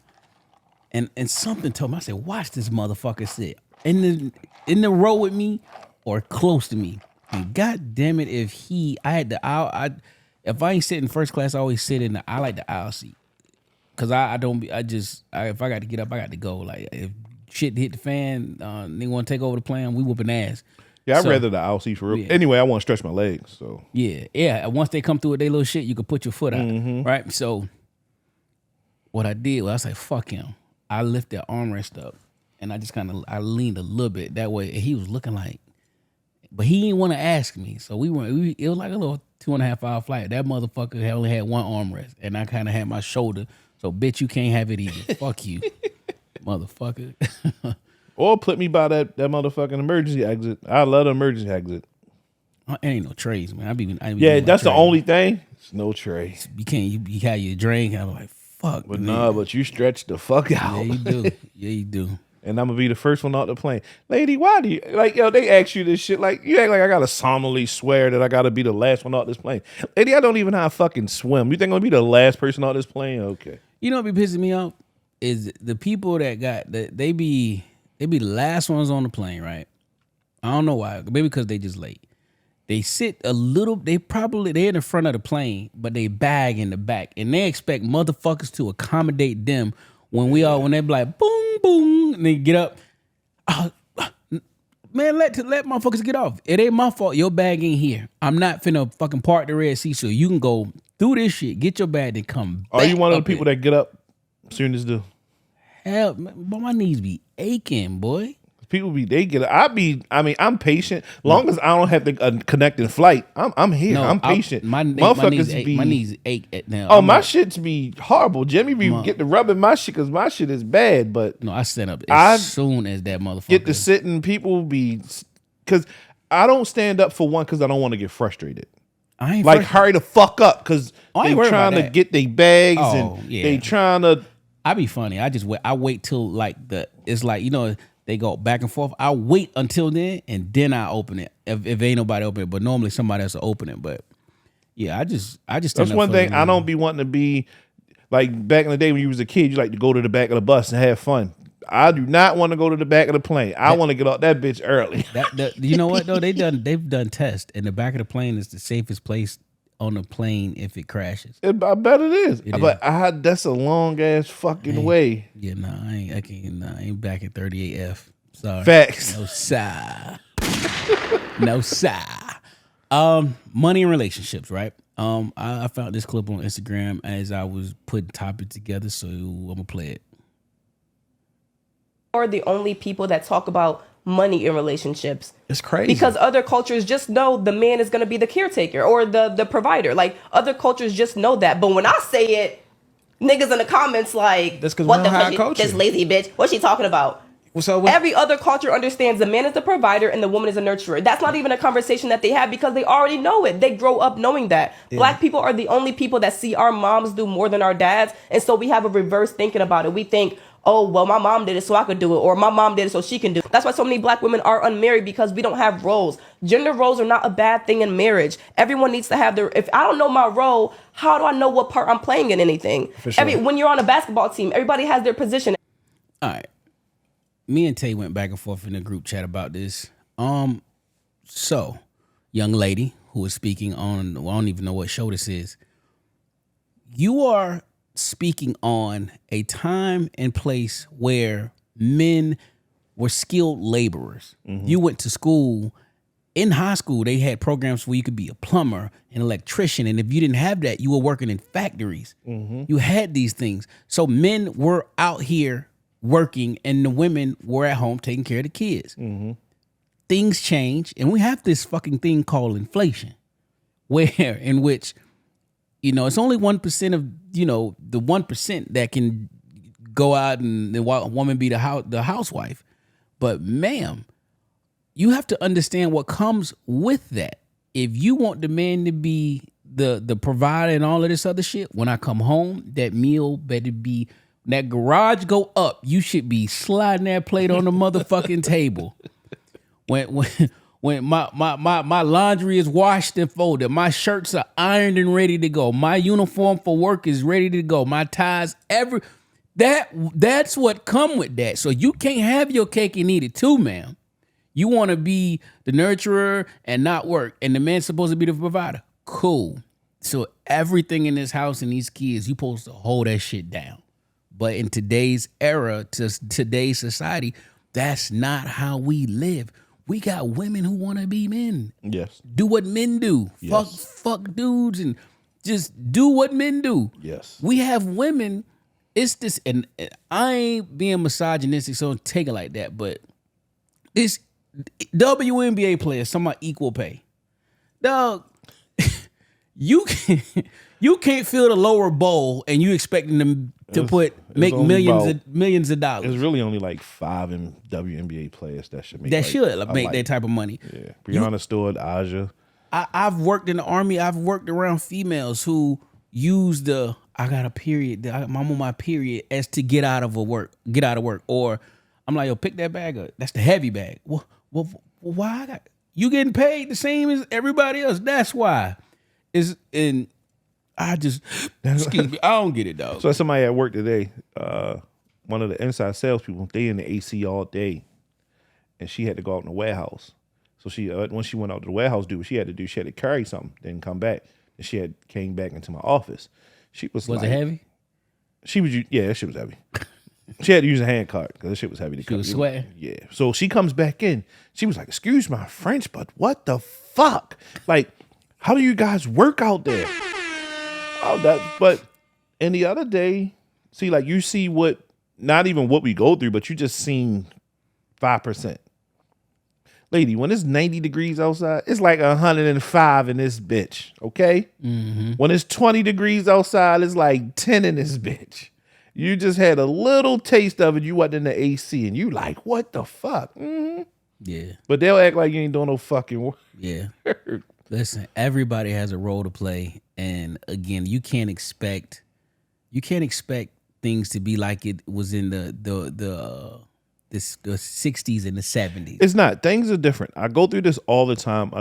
And something told me, I said, watch this motherfucker sit in the row with me or close to me. And god damn it, if if I ain't sitting first class, I always sit I like the aisle seat. Cause if I got to get up, I got to go. Like if shit hit the fan, they want to take over the plane, we whooping ass. Yeah, I'd rather the aisle seat for real. Yeah. Anyway, I want to stretch my legs. So yeah. Once they come through with their little shit, you can put your foot out, right? So what I did was I was like, fuck him. I lifted the armrest up and I leaned a little bit that way. And he was looking like, but he didn't want to ask me. So it was like a little 2.5 hour flight. That motherfucker only had one armrest and I kind of had my shoulder. So bitch, you can't have it either. Fuck you, motherfucker. Or put me by that motherfucking emergency exit. I love the emergency exit. Ain't no trays, man. Yeah, that's the only thing. It's no tray. You can't. You have your drink. I'm like, fuck. But man. nah, but you stretch the fuck out. Yeah, you do. And I'm gonna be the first one out the plane. Lady, why do you like they ask you this shit? Like you act like I gotta solemnly swear that I gotta be the last one out this plane. Lady, I don't even know how to fucking swim. You think I'm gonna be the last person out this plane? Okay. You know what be pissing me off? Is the people that they be the last ones on the plane, right? I don't know why. Maybe because they just late. They sit a little, they're in the front of the plane, but they bag in the back. And they expect motherfuckers to accommodate them when they be like, boom, boom, and they get up. Man, let motherfuckers get off. It ain't my fault. Your bag ain't here. I'm not finna fucking park the Red Sea so you can go through this shit, get your bag, and come back. Are you one of the people that get up as soon as the... Hell, but my knees be aching, boy. People be I'm patient. Long as I don't have to connect in flight, I'm here. No, I'm patient. My knees ache now. Oh, my shits be horrible. Jimmy be get to rubbing my shit because my shit is bad. But no, I stand up as soon as that motherfucker get to sitting. People be because I don't stand up for one because I don't want to get frustrated. I ain't like hurry the fuck up because they trying to get their bags they trying to. I be funny. I wait till like it's like, you know, they go back and forth. I wait until then and then I open it if ain't nobody open it. But normally somebody else will open it. But yeah, I just. That's one thing I don't be wanting to be like back in the day when you was a kid. You like to go to the back of the bus and have fun. I do not want to go to the back of the plane. I want to get off that bitch early. You know what though? They've done tests, and the back of the plane is the safest place on the plane if it crashes. I bet it is. But that's a long ass fucking way. Yeah, no, I ain't back in 38F. Sorry. Facts. No sir. No sir. Money and relationships, right? I found this clip on Instagram as I was putting topics together, so I'm gonna play it. Are the only people that talk about money in relationships. It's crazy. Because other cultures just know the man is going to be the caretaker or the provider. Like, other cultures just know that. But when I say it, niggas in the comments like, what the fuck, this lazy bitch, what's she talking about? Every other culture understands the man is the provider and the woman is a nurturer. That's not even a conversation that they have because they already know it. They grow up knowing that. Yeah. Black people are the only people that see our moms do more than our dads. And so we have a reverse thinking about it. We think, oh, well, my mom did it so I could do it, or my mom did it so she can do it. That's why so many black women are unmarried, because we don't have roles. Gender roles are not a bad thing in marriage. Everyone needs to have their, if I don't know my role, how do I know what part I'm playing in anything? For sure. When you're on a basketball team, everybody has their position. All right. Me and Tay went back and forth in the group chat about this. So, young lady who is speaking on, well, I don't even know what show this is. You are speaking on a time and place where men were skilled laborers. Mm-hmm. You went to school. In high school, they had programs where you could be a plumber, an electrician, and if you didn't have that, you were working in factories. Mm-hmm. You had these things. So men were out here working, and the women were at home taking care of the kids. Mm-hmm. Things change, and we have this fucking thing called inflation, in which, you know, it's only 1% of, you know, the 1% that can go out and the woman be the housewife. But ma'am, you have to understand what comes with that. If you want the man to be the provider and all of this other shit, when I come home, that meal better be, that garage go up. You should be sliding that plate on the motherfucking table. When my laundry is washed and folded, my shirts are ironed and ready to go, my uniform for work is ready to go, my ties, that's what come with that. So you can't have your cake and eat it too, ma'am. You want to be the nurturer and not work, and the man's supposed to be the provider. Cool. So everything in this house and these kids, you supposed to hold that shit down. But in today's era, today's society, that's not how we live. We got women who want to be men. Yes. Do what men do. Yes. Fuck dudes and just do what men do. Yes. We have women. It's this, and I ain't being misogynistic, so don't take it like that, but this WNBA players, talking about equal pay. Dog, you can't fill the lower bowl and you expecting them to make millions of dollars. There's really only like 5 WNBA players that should make that type of money. Yeah, Breonna Stewart, Aja. I've worked in the Army. I've worked around females who use I got a period. I'm on my period as to get out of work. Or I'm like, yo, pick that bag up. That's the heavy bag. Well, why? You getting paid the same as everybody else. That's why. Excuse me, I don't get it, dog. So somebody at work today, one of the inside salespeople, they in the AC all day, and she had to go out in the warehouse. So she, when she went out to the warehouse, she had to carry something, then come back, and she came back into my office. She was it heavy? She was, yeah, that shit was heavy. She had to use a hand cart because that shit was heavy. She was sweating. Yeah. So she comes back in. She was like, "Excuse my French, but what the fuck? Like, how do you guys work out there?" But and the other day, see, like you see not even what we go through, but you just seen 5%. Lady, when it's 90 degrees outside, it's like 105 in this bitch, okay? When it's 20 degrees outside, it's like 10 in this bitch. You just had a little taste of it. You wasn't in the AC, and you like, what the fuck? Yeah. But they'll act like you ain't doing no fucking work. Yeah. Listen, everybody has a role to play, and again, you can't expect things to be like it was in the 60s and the 70s. It's not. Things are different. I go through this all the time.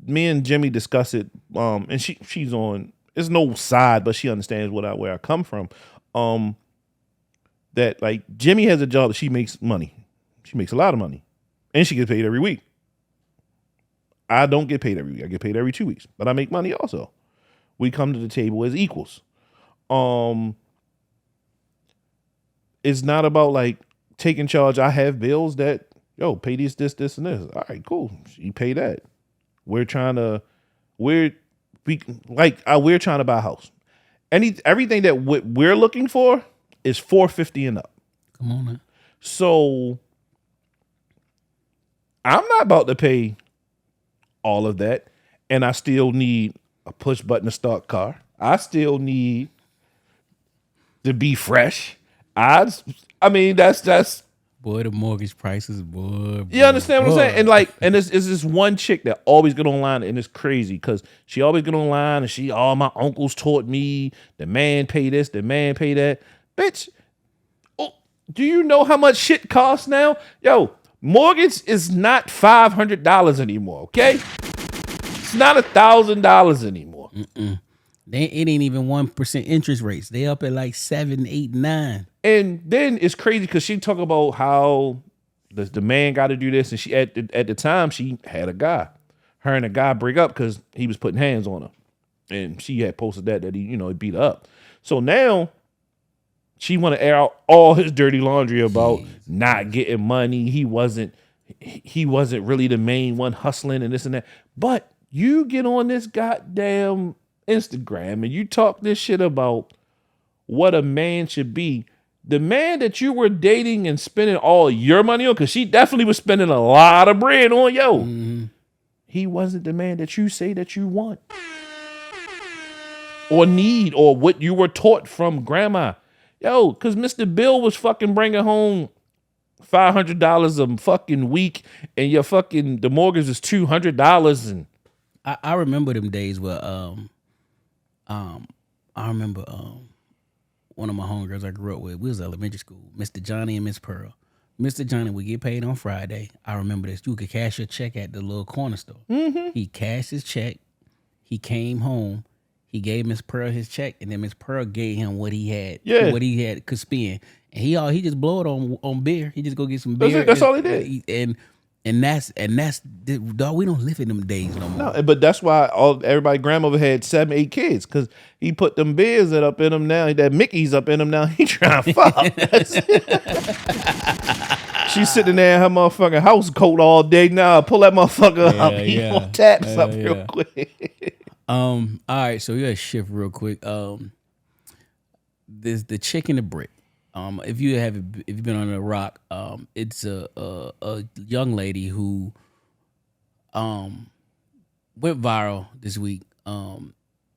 Me and Jimmy discuss it. And she's on. It's no side, but she understands where I come from. That like Jimmy has a job that she makes money. She makes a lot of money, and she gets paid every week. I don't get paid every week. I get paid every 2 weeks, but I make money also. We come to the table as equals. It's not about like taking charge. I have bills that, pay this, and this. All right, cool. You pay that. We're trying to buy a house. Everything that we're looking for is $450 and up. Come on, man. So I'm not about to pay all of that, and I still need a push button to start car. I still need to be fresh. I mean, that's boy, the mortgage prices, boy. You understand what I'm saying? And it's this one chick that always get online, and it's crazy because she always get online and my uncles taught me the man pay this, the man pay that. Bitch, do you know how much shit costs now? Mortgage is not $500 anymore, okay? It's not $1,000 anymore. It ain't even 1% interest rates. They up at like 7, 8, 9. And then it's crazy because she talk about how the man got to do this, and she at the time she had a guy. Her and a guy break up because he was putting hands on her, and she had posted that he beat her up. So now she want to air out all his dirty laundry about not getting money. He wasn't really the main one hustling and this and that. But you get on this goddamn Instagram and you talk this shit about what a man should be. The man that you were dating and spending all your money on, because she definitely was spending a lot of bread on he wasn't the man that you say that you want or need or what you were taught from grandma. Because Mr. Bill was fucking bringing home $500 a fucking week, and the mortgage is $200. And I remember them days where I remember one of my homegirls I grew up with. We was elementary school. Mr. Johnny and Miss Pearl. Mr. Johnny would get paid on Friday. I remember this. You could cash your check at the little corner store. He cashed his check. He came home. He gave Miss Pearl his check, and then Miss Pearl gave him what he had, could spend. And he just blow it on beer. He just go get some beer. That's all he did. And that's dog. We don't live in them days no more. No, but that's why everybody grandmother had 7, 8 kids, because he put them beers that up in him now. That Mickey's up in him now. He trying to fuck. She's sitting there in her motherfucking house coat all day now. Pull that motherfucker up. He gonna tap something real quick. All right, so we gotta shift real quick. There's the chick in the brick. If you've been on a rock, it's a young lady who went viral this week.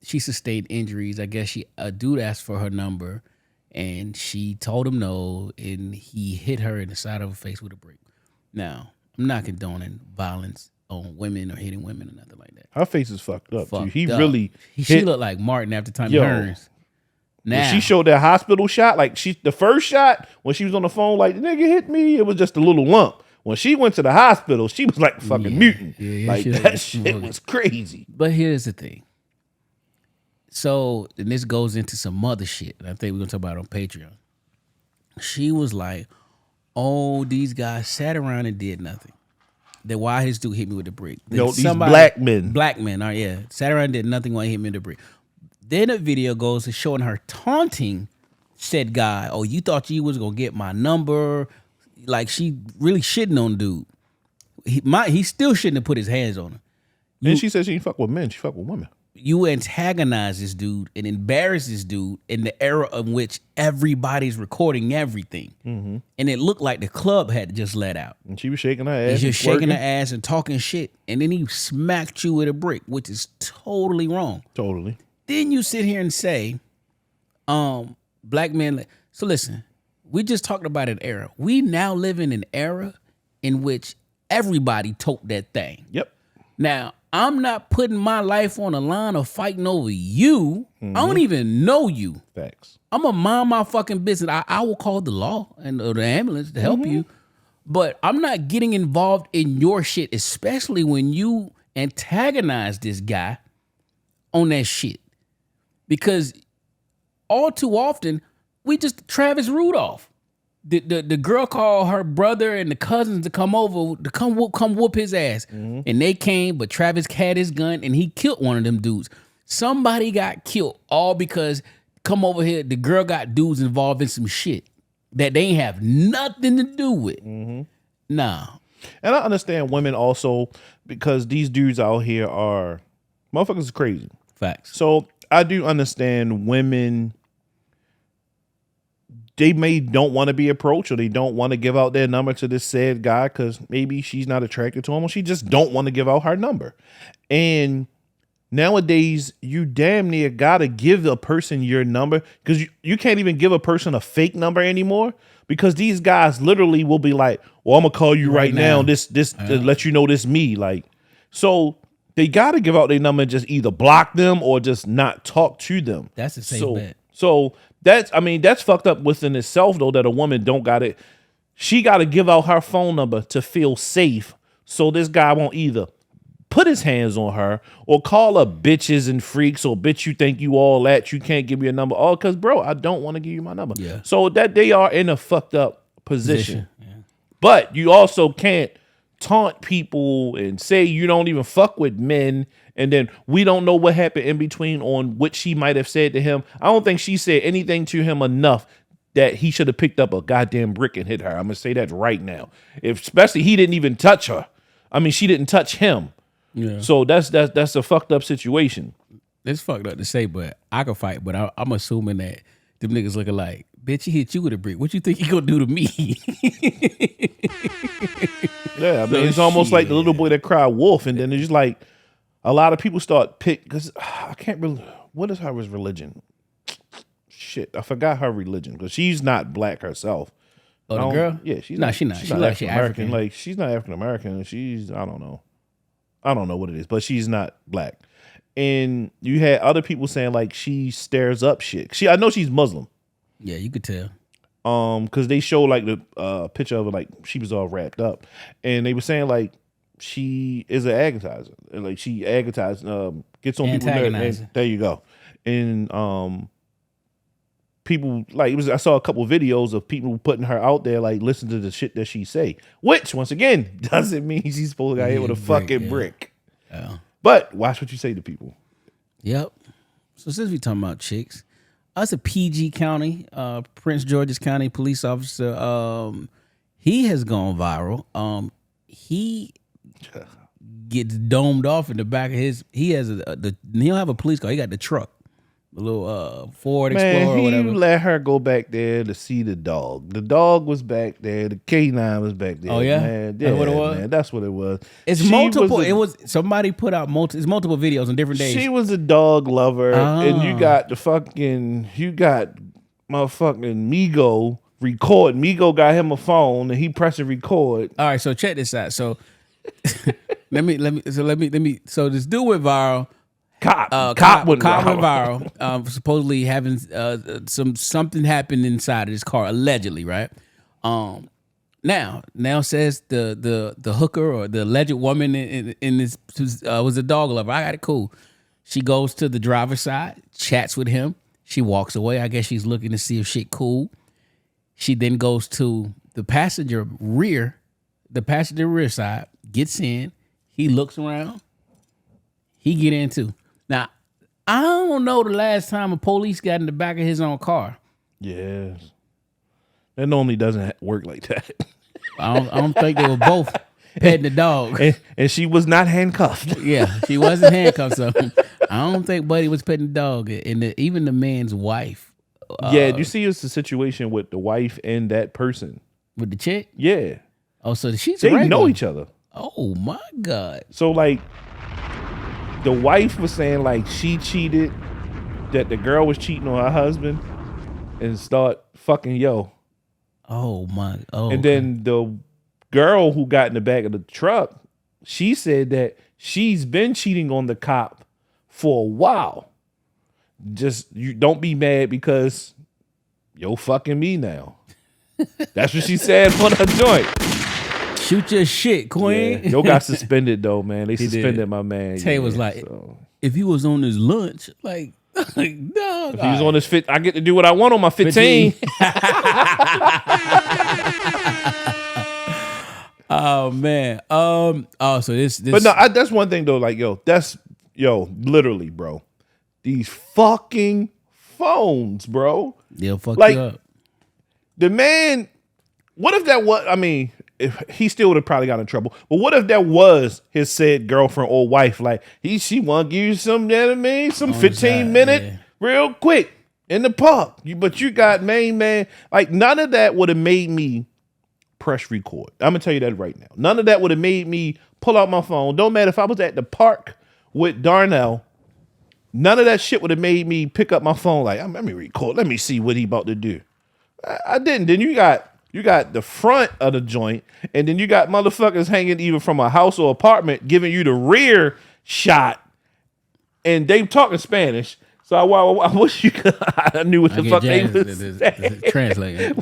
She sustained injuries. I guess a dude asked for her number, and she told him no, and he hit her in the side of her face with a brick. Now, I'm not condoning violence on women or hitting women or nothing like that. Her face is fucked up. She looked like Martin after Tommy Hearns. Now, when she showed that hospital shot, like the first shot when she was on the phone, like the nigga hit me, it was just a little lump. When she went to the hospital, she was like a fucking mutant. That shit was crazy. But here's the thing. So, and this goes into some mother shit, and I think we're gonna talk about it on Patreon. She was like, "Oh, these guys sat around and did nothing. Then why his dude hit me with the brick? These black men. Black men, all right, yeah. Sat around and did nothing while he hit me with the brick." Then the video goes to showing her taunting said guy. "Oh, you thought you was gonna get my number?" Like she really shitting on dude. He still shouldn't have put his hands on her. And she said she didn't fuck with men, she fuck with women. you antagonize this dude and embarrass this dude in the era of which everybody's recording everything. And it looked like the club had just let out. And she was shaking her ass. And just shaking her ass and talking shit. And then he smacked you with a brick, which is totally wrong. Totally. Then you sit here and say, black men. So listen, we just talked about an era. We now live in an era in which everybody tote that thing. Yep. Now, I'm not putting my life on the line of fighting over you. I don't even know you. Facts. I'm going to mind my fucking business. I will call the law and or the ambulance to help you. But I'm not getting involved in your shit, especially when you antagonize this guy on that shit. Because all too often, we just Travis Rudolph. The girl called her brother and the cousins to come over to come whoop his ass. And they came, but Travis had his gun and he killed one of them dudes. Somebody got killed all because come over here, the girl got dudes involved in some shit that they ain't have nothing to do with. Nah. And I understand women also because these dudes out here are motherfuckers crazy. Facts. So I do understand women. They don't want to be approached or they don't want to give out their number to this said guy because maybe she's not attracted to him or she just don't want to give out her number. And nowadays, you damn near got to give a person your number because you can't even give a person a fake number anymore because these guys literally will be like, well, I'm going to call you right now. This to let you know this me. Like, so they got to give out their number and just either block them or just not talk to them. That's a safe bet. So that's fucked up within itself though, that a woman don't got it. She got to give out her phone number to feel safe. So this guy won't either put his hands on her or call her bitches and freaks or bitch, you think you all that, you can't give me a number. Oh, cause bro, I don't want to give you my number. Yeah. So that they are in a fucked up position. Yeah. But you also can't taunt people and say you don't even fuck with men. And then we don't know what happened in between on what she might have said to him. I don't think she said anything to him enough that he should have picked up a goddamn brick and hit her. I'm going to say that right now. Especially he didn't even touch her. I mean, she didn't touch him. Yeah. So that's a fucked up situation. It's fucked up to say, but I can fight. But I'm assuming that them niggas looking like, bitch, he hit you with a brick. What you think he gonna do to me? Yeah, I mean, it's almost like the little boy that cried wolf. And then it's just like, a lot of people start because I can't really. What is her religion? Shit, I forgot her religion because she's not black herself. Oh, the girl? Yeah, she's not. not. She's not. She's She not like she African. African. Like she's not African American. She's I don't know what it is, but she's not black. And you had other people saying like she stirs up shit. I know she's Muslim. Yeah, you could tell. Because they showed like the picture of her, like she was all wrapped up, and they were saying like. She is an agonizer. Like she agonizes, gets on people's nerves. There you go. And people like it was. I saw a couple of videos of people putting her out there, like listen to the shit that she say. Which once again doesn't mean she's supposed to get hit with a fucking brick. Yeah. But watch what you say to people. Yep. So since we talking about chicks, us a PG County, Prince George's County police officer, he has gone viral. He gets domed off in the back of his. He has he don't have a police car. He got the truck, the little Ford Explorer or whatever. He let her go back there to see the dog. The dog was back there. The K9 was back there. Oh yeah, man. That's what it was. Man, that's what it was. It's multiple. It was somebody put out It's multiple videos on different days. She was a dog lover, and you got motherfucking Migo record. Migo got him a phone, and he pressing record. All right, so check this out. So. Let me. So this dude went viral. Cop went viral. Supposedly having something happened inside of his car, allegedly, right? Now says the hooker or the alleged woman in this was a dog lover. I got it cool. She goes to the driver's side, chats with him. She walks away. I guess she's looking to see if shit cool. She then goes to the passenger rear side, gets in. He looks around. He get in too. Now, I don't know the last time a police got in the back of his own car. Yes. That normally doesn't work like that. I don't think they were both. petting the dog. And she was not handcuffed. Yeah, she wasn't handcuffed. So I don't think Buddy was petting the dog. And even the man's wife. Yeah, you see it's the situation with the wife and that person. With the chick? Yeah. Oh, so she's They regular. know each other. Oh, my God. So, like, the wife was saying, like, she cheated, that the girl was cheating on her husband, and start fucking yo. Oh, my. Oh, and then the girl who got in the back of the truck, she said that she's been cheating on the cop for a while. Just, you don't be mad because yo fucking me now. That's what she said on her joint. Shoot your shit, Queen. Yeah. Yo got suspended though, man. They He suspended did. my man. Tay was like, if he was on his lunch, like no. If he was on his I get to do what I want on my 15. Oh man. So this. But no, that's one thing though. Like literally, bro. These fucking phones, bro. They'll fuck like, you up. The man. What if that was? I mean, if he still would have probably got in trouble. But what if that was his said girlfriend or wife? Like she want to give you some, you know what I mean, some 15-minute, real quick in the park. But you got main man. Like none of that would have made me press record. I'm gonna tell you that right now. None of that would have made me pull out my phone. Don't matter if I was at the park with Darnell. None of that shit would have made me pick up my phone. Like, let me record. Let me see what he about to do. I didn't. Then you got the front of the joint, and then you got motherfuckers hanging either from a house or apartment giving you the rear shot, and they talking Spanish. So I wish you could. I knew what the fuck they was saying. Translating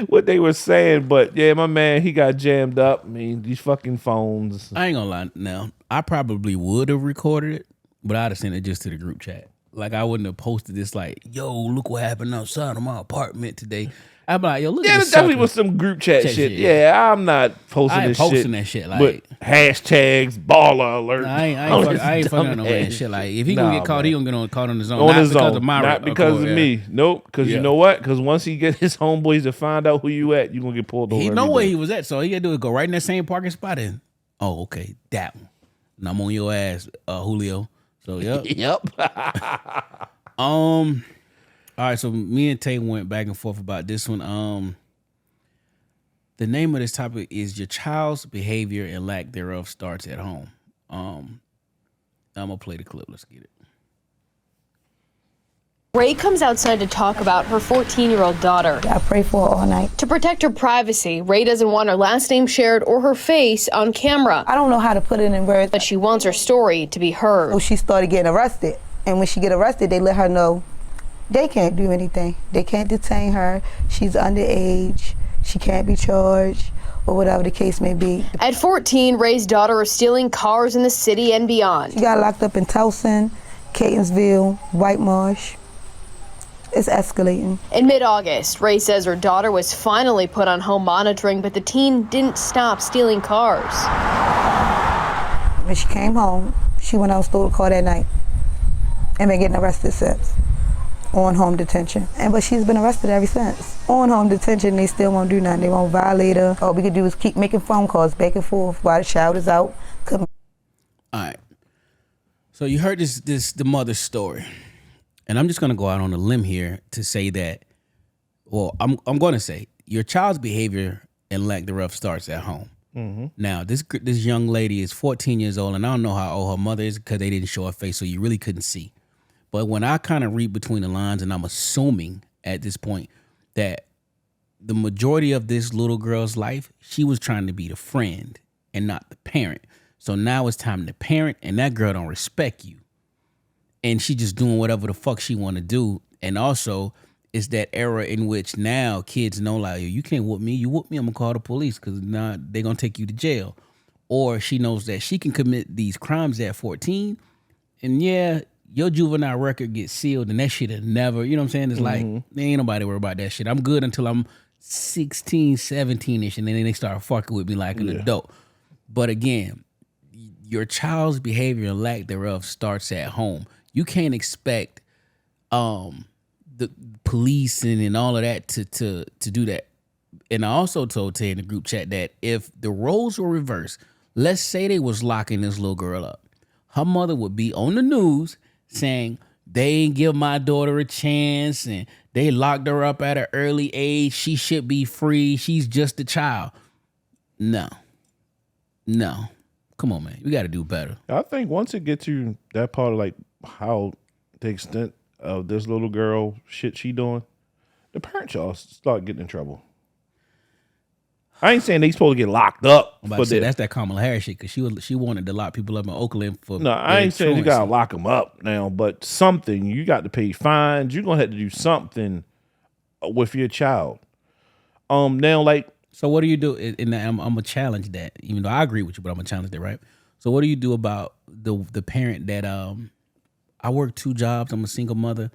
what they were saying, but yeah, my man, he got jammed up. I mean, these fucking phones. I ain't gonna lie. Now, I probably would have recorded it, but I'd have sent it just to the group chat. Like I wouldn't have posted this. Like, yo, look what happened outside of my apartment today. I'm like, yo, look at this. Yeah, definitely was some group chat shit. Yeah, I'm not posting I ain't this posting shit. that shit. Like but hashtags, baller alert. I ain't fucking on no man shit. Like if he gonna get caught, he gonna get caught on his own. Not because of my not because of me. Nope. Because you know what? Because once he get his homeboys to find out who you at, you gonna get pulled over. He know where he was at, so all he gotta do is go right in that same parking spot and okay, that one. And I'm on your ass, Julio. So yep. All right, so me and Tay went back and forth about this one. The name of this topic is Your Child's Behavior and Lack Thereof Starts at Home. I'm gonna play the clip. Let's get it. Ray comes outside to talk about her 14-year-old daughter. I pray for her all night. To protect her privacy, Ray doesn't want her last name shared or her face on camera. I don't know how to put it in words. But she wants her story to be heard. So she started getting arrested. And when she get arrested, they let her know they can't do anything. They can't detain her. She's underage. She can't be charged, or whatever the case may be. At 14, Ray's daughter is stealing cars in the city and beyond. She got locked up in Towson, Catonsville, White Marsh. It's escalating. In mid-August, Ray says her daughter was finally put on home monitoring, but the teen didn't stop stealing cars. When she came home, she went out and stole a car that night and been getting arrested since. On home detention. But she's been arrested ever since. On home detention, they still won't do nothing. They won't violate her. All we could do is keep making phone calls back and forth while the child is out. All right. So you heard the mother's story. And I'm just gonna go out on a limb here to say that, well, I'm gonna say your child's behavior and lack thereof starts at home. Mm-hmm. Now, this young lady is 14 years old, and I don't know how old her mother is because they didn't show her face, so you really couldn't see. But when I kind of read between the lines, and I'm assuming at this point that the majority of this little girl's life, she was trying to be the friend and not the parent. So now it's time to parent, and that girl don't respect you. And she just doing whatever the fuck she want to do. And also, it's that era in which now kids know, like, you can't whoop me. You whoop me, I'm going to call the police because now they're going to take you to jail. Or she knows that she can commit these crimes at 14. And yeah, your juvenile record gets sealed and that shit will never, you know what I'm saying? It's like, there ain't nobody worry about that shit. I'm good until I'm 16, 17-ish, and then they start fucking with me like an adult. But again, your child's behavior and lack thereof starts at home. You can't expect the policing and all of that to do that. And I also told Tay in the group chat that if the roles were reversed, Let's say they was locking this little girl up. Her mother would be on the news saying they ain't give my daughter a chance and they locked her up at an early age. She should be free. She's just a child. No. Come on, man. We got to do better. I think once it gets to that part of like how the extent of this little girl shit she doing, the parents y'all start getting in trouble. I ain't saying they supposed to get locked up. But that's that Kamala Harris shit because she wanted to lock people up in Oakland for. No, I ain't saying you gotta lock them up now, but something you got to pay fines. You're gonna have to do something with your child. Now like. So what do you do? And I'm gonna challenge that, even though I agree with you, but I'm gonna challenge that, right? So what do you do about the parent that I work 2 jobs, I'm a single mother,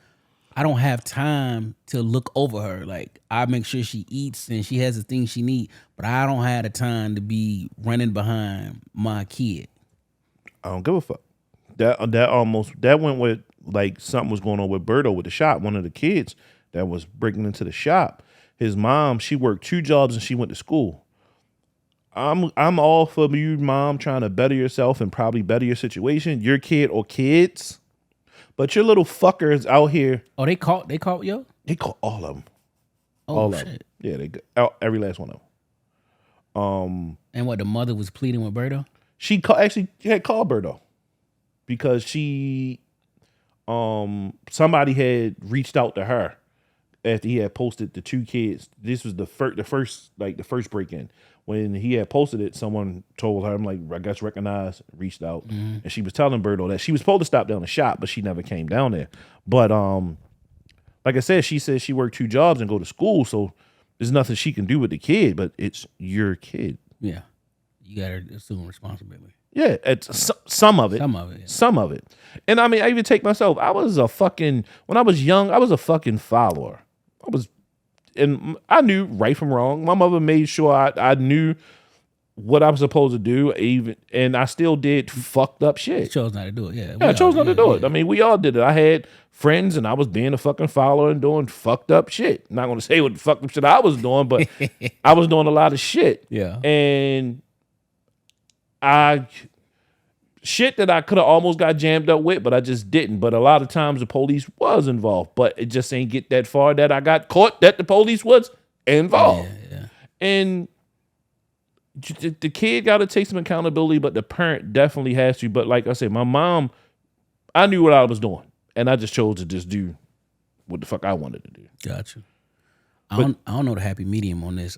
I don't have time to look over her. Like I make sure she eats and she has the things she needs, but I don't have the time to be running behind my kid. I don't give a fuck. That went with like something was going on with Berto with the shop. One of the kids that was breaking into the shop. His mom, she worked 2 jobs and she went to school. I'm all for you, mom, trying to better yourself and probably better your situation, your kid or kids. But your little fuckers out here. Oh, they caught yo? They caught all of them. Oh, all shit. of them. Yeah, they got every last one of them. And what, the mother was pleading with Berto? She actually had called Berto because she somebody had reached out to her after he had posted the 2 kids. This was the first break-in. When he had posted it, someone told her, I'm like, I guess recognized, reached out. Mm-hmm. And she was telling Berto that she was supposed to stop down the shop, but she never came down there. But like I said, she said she worked 2 jobs and go to school, so there's nothing she can do with the kid, but it's your kid. Yeah. You got to assume responsibility. Yeah, it's some of it. Some of it. Yeah. Some of it. And I mean, I even take myself, when I was young, I was a fucking follower. And I knew right from wrong. My mother made sure I knew what I was supposed to do, and I still did fucked up shit. You chose not to do it, yeah. I chose not to do it. I mean, we all did it. I had friends, and I was being a fucking follower and doing fucked up shit. I'm not going to say what the fucked up shit I was doing, but I was doing a lot of shit. Yeah. And shit that I could have almost got jammed up with, but I just didn't. But a lot of times the police was involved, but it just ain't get that far that I got caught that the police was involved. Yeah. And the kid got to take some accountability, but the parent definitely has to. But like I said, my mom, I knew what I was doing, and I just chose to just do what the fuck I wanted to do. Gotcha. I don't know the happy medium on this.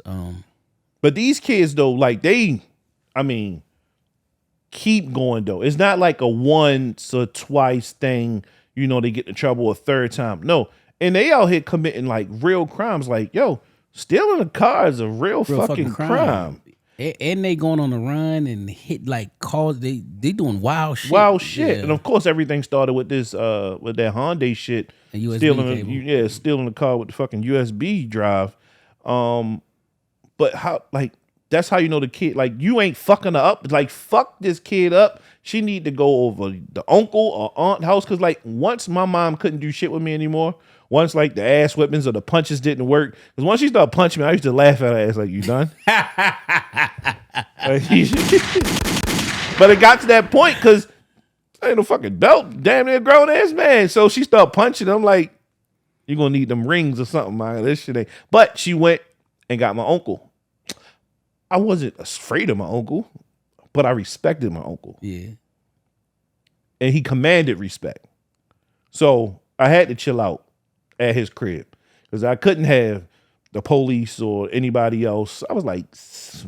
But these kids though, like keep going though. It's not like a once or twice thing, they get in trouble a third time. No. And they out here committing like real crimes. Like, yo, stealing a car is a real fucking crime. And they going on the run and hit like cars. They doing wild shit. Yeah. And of course everything started with this with that Hyundai shit. Stealing the car with the fucking USB drive. But how that's how you know the kid, like, you ain't fucking her up. Like, fuck this kid up. She need to go over the uncle or aunt house. Cause like once my mom couldn't do shit with me anymore, once like the ass whippings or the punches didn't work. Cause once she started punching me, I used to laugh at her ass like, you done? But it got to that point cause I ain't no fucking belt, damn near grown ass man. So she started punching. I'm like, you're gonna need them rings or something, man. This shit ain't. But she went and got my uncle. I wasn't afraid of my uncle, but I respected my uncle. Yeah. And he commanded respect. So I had to chill out at his crib because I couldn't have the police or anybody else. I was like,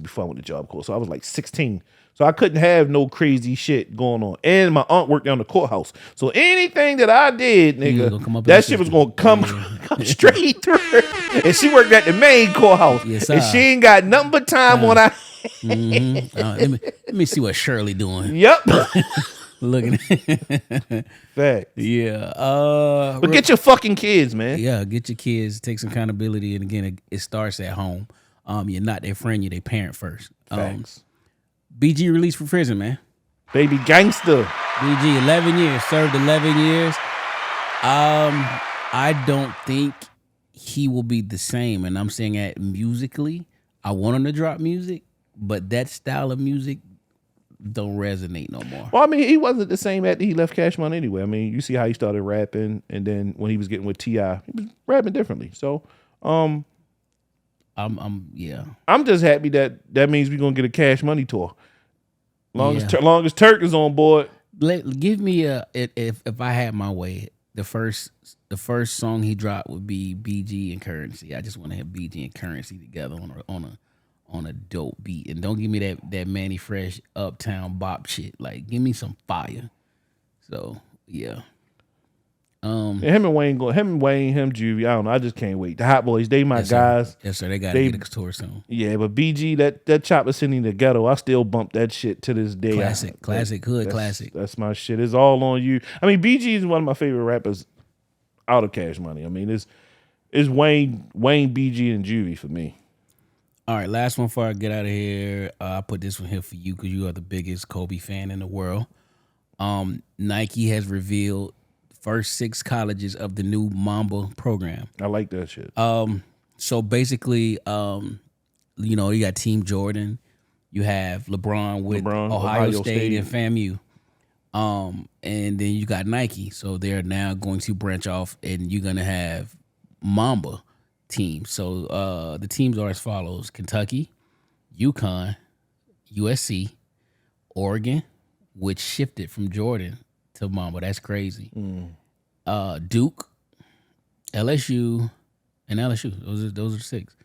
before I went to job corps, so I was like 16. So I couldn't have no crazy shit going on. And my aunt worked down the courthouse. So anything that I did, nigga, that shit was going to come straight through her. And she worked at the main courthouse. Yes, and she ain't got nothing but time on her. Let me see what Shirley doing. Yep. Looking Fact. Yeah. But get your fucking kids, man. Yeah, get your kids, take some accountability. And again, it starts at home. You're not their friend, you're their parent first. Facts. BG released from prison, man. Baby gangster. BG, 11 years, served 11 years. I don't think he will be the same. And I'm saying that musically, I want him to drop music, but that style of music, don't resonate no more. Well, I mean, he wasn't the same after he left Cash Money anyway. I mean, you see how he started rapping, and then when he was getting with T.I., he was rapping differently. So, I'm just happy that means we're gonna get a Cash Money tour. Long as Turk is on board. Give me if I had my way, the first song he dropped would be BG and Currency. I just want to have BG and Currency together on a dope beat, and don't give me that Manny Fresh Uptown bop shit. Like, give me some fire. So yeah. Him and Wayne, Juvie. I don't know. I just can't wait. The Hot Boys, they my guys. Yes, sir. They got to get a tour soon. Yeah, but BG, that Chopper City in the Ghetto, I still bump that shit to this day. Classic, hood classic. That's my shit. It's all on you. I mean, BG is one of my favorite rappers out of Cash Money. I mean, it's Wayne, BG, and Juvie for me. All right, last one before I get out of here. I put this one here for you because you are the biggest Kobe fan in the world. Nike has revealed first 6 colleges of the new Mamba program. I like that shit. So basically, you got Team Jordan, you have LeBron with Ohio State and FAMU, and then you got Nike. So they're now going to branch off, and you're gonna have Mamba teams. So the teams are as follows: Kentucky, UConn, USC, Oregon, which shifted from Jordan to Mamba. That's crazy. Duke, LSU, and LSU. Those are the 6.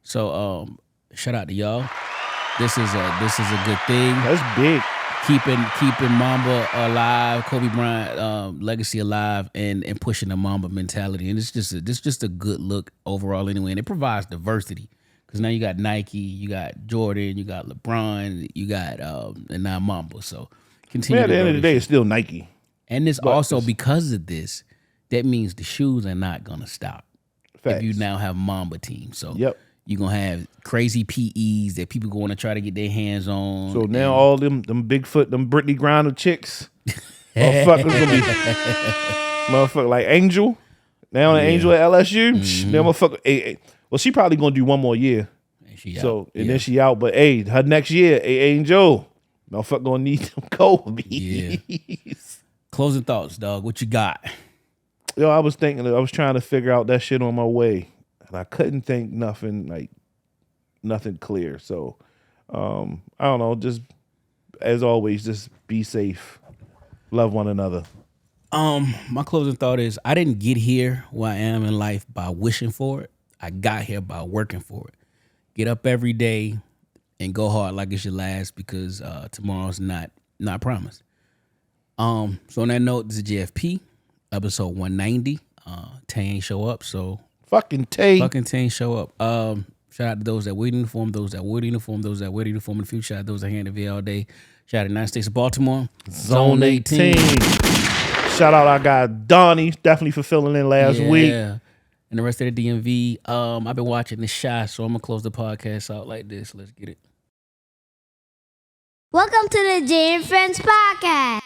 So shout out to y'all. This is a good thing. That's big. Keeping Mamba alive, Kobe Bryant legacy alive, and pushing the Mamba mentality. And it's just a good look overall anyway. And it provides diversity because now you got Nike, you got Jordan, you got LeBron, you got and now Mamba. So continue. At the end of the day, it's still Nike. And this also, because of this, that means the shoes are not gonna stop. Facts. If you now have Mamba team. So yep. You're gonna have crazy PEs that people going to try to get their hands on. So now all them Bigfoot, them Brittany Griner chicks, motherfuckers gonna be motherfucker like Angel. Now the Angel at LSU, that motherfucker. Well, she probably gonna do one more year. Then she out. But her next year, Angel, motherfucker gonna need them Kobe. Yeah. Closing thoughts, dog. What you got? Yo, I was trying to figure out that shit on my way, and I couldn't think nothing clear. So, I don't know. Just as always, just be safe, love one another. My closing thought is I didn't get here where I am in life by wishing for it. I got here by working for it. Get up every day and go hard like it's your last because tomorrow's not promised. So on that note, this is JFP, episode 190. Tay ain't show up, so fucking Tay ain't show up. Shout out to those that wear uniform, those that wear uniform, those that wear uniform in the future. Shout out to those that hand the V all day. Shout out to the United States of Baltimore, Zone 18. Shout out our guy Donnie, definitely for filling in last week. And the rest of the DMV. I've been watching The Shy, so I'm gonna close the podcast out like this. Let's get it. Welcome to the Jay and Friends Podcast.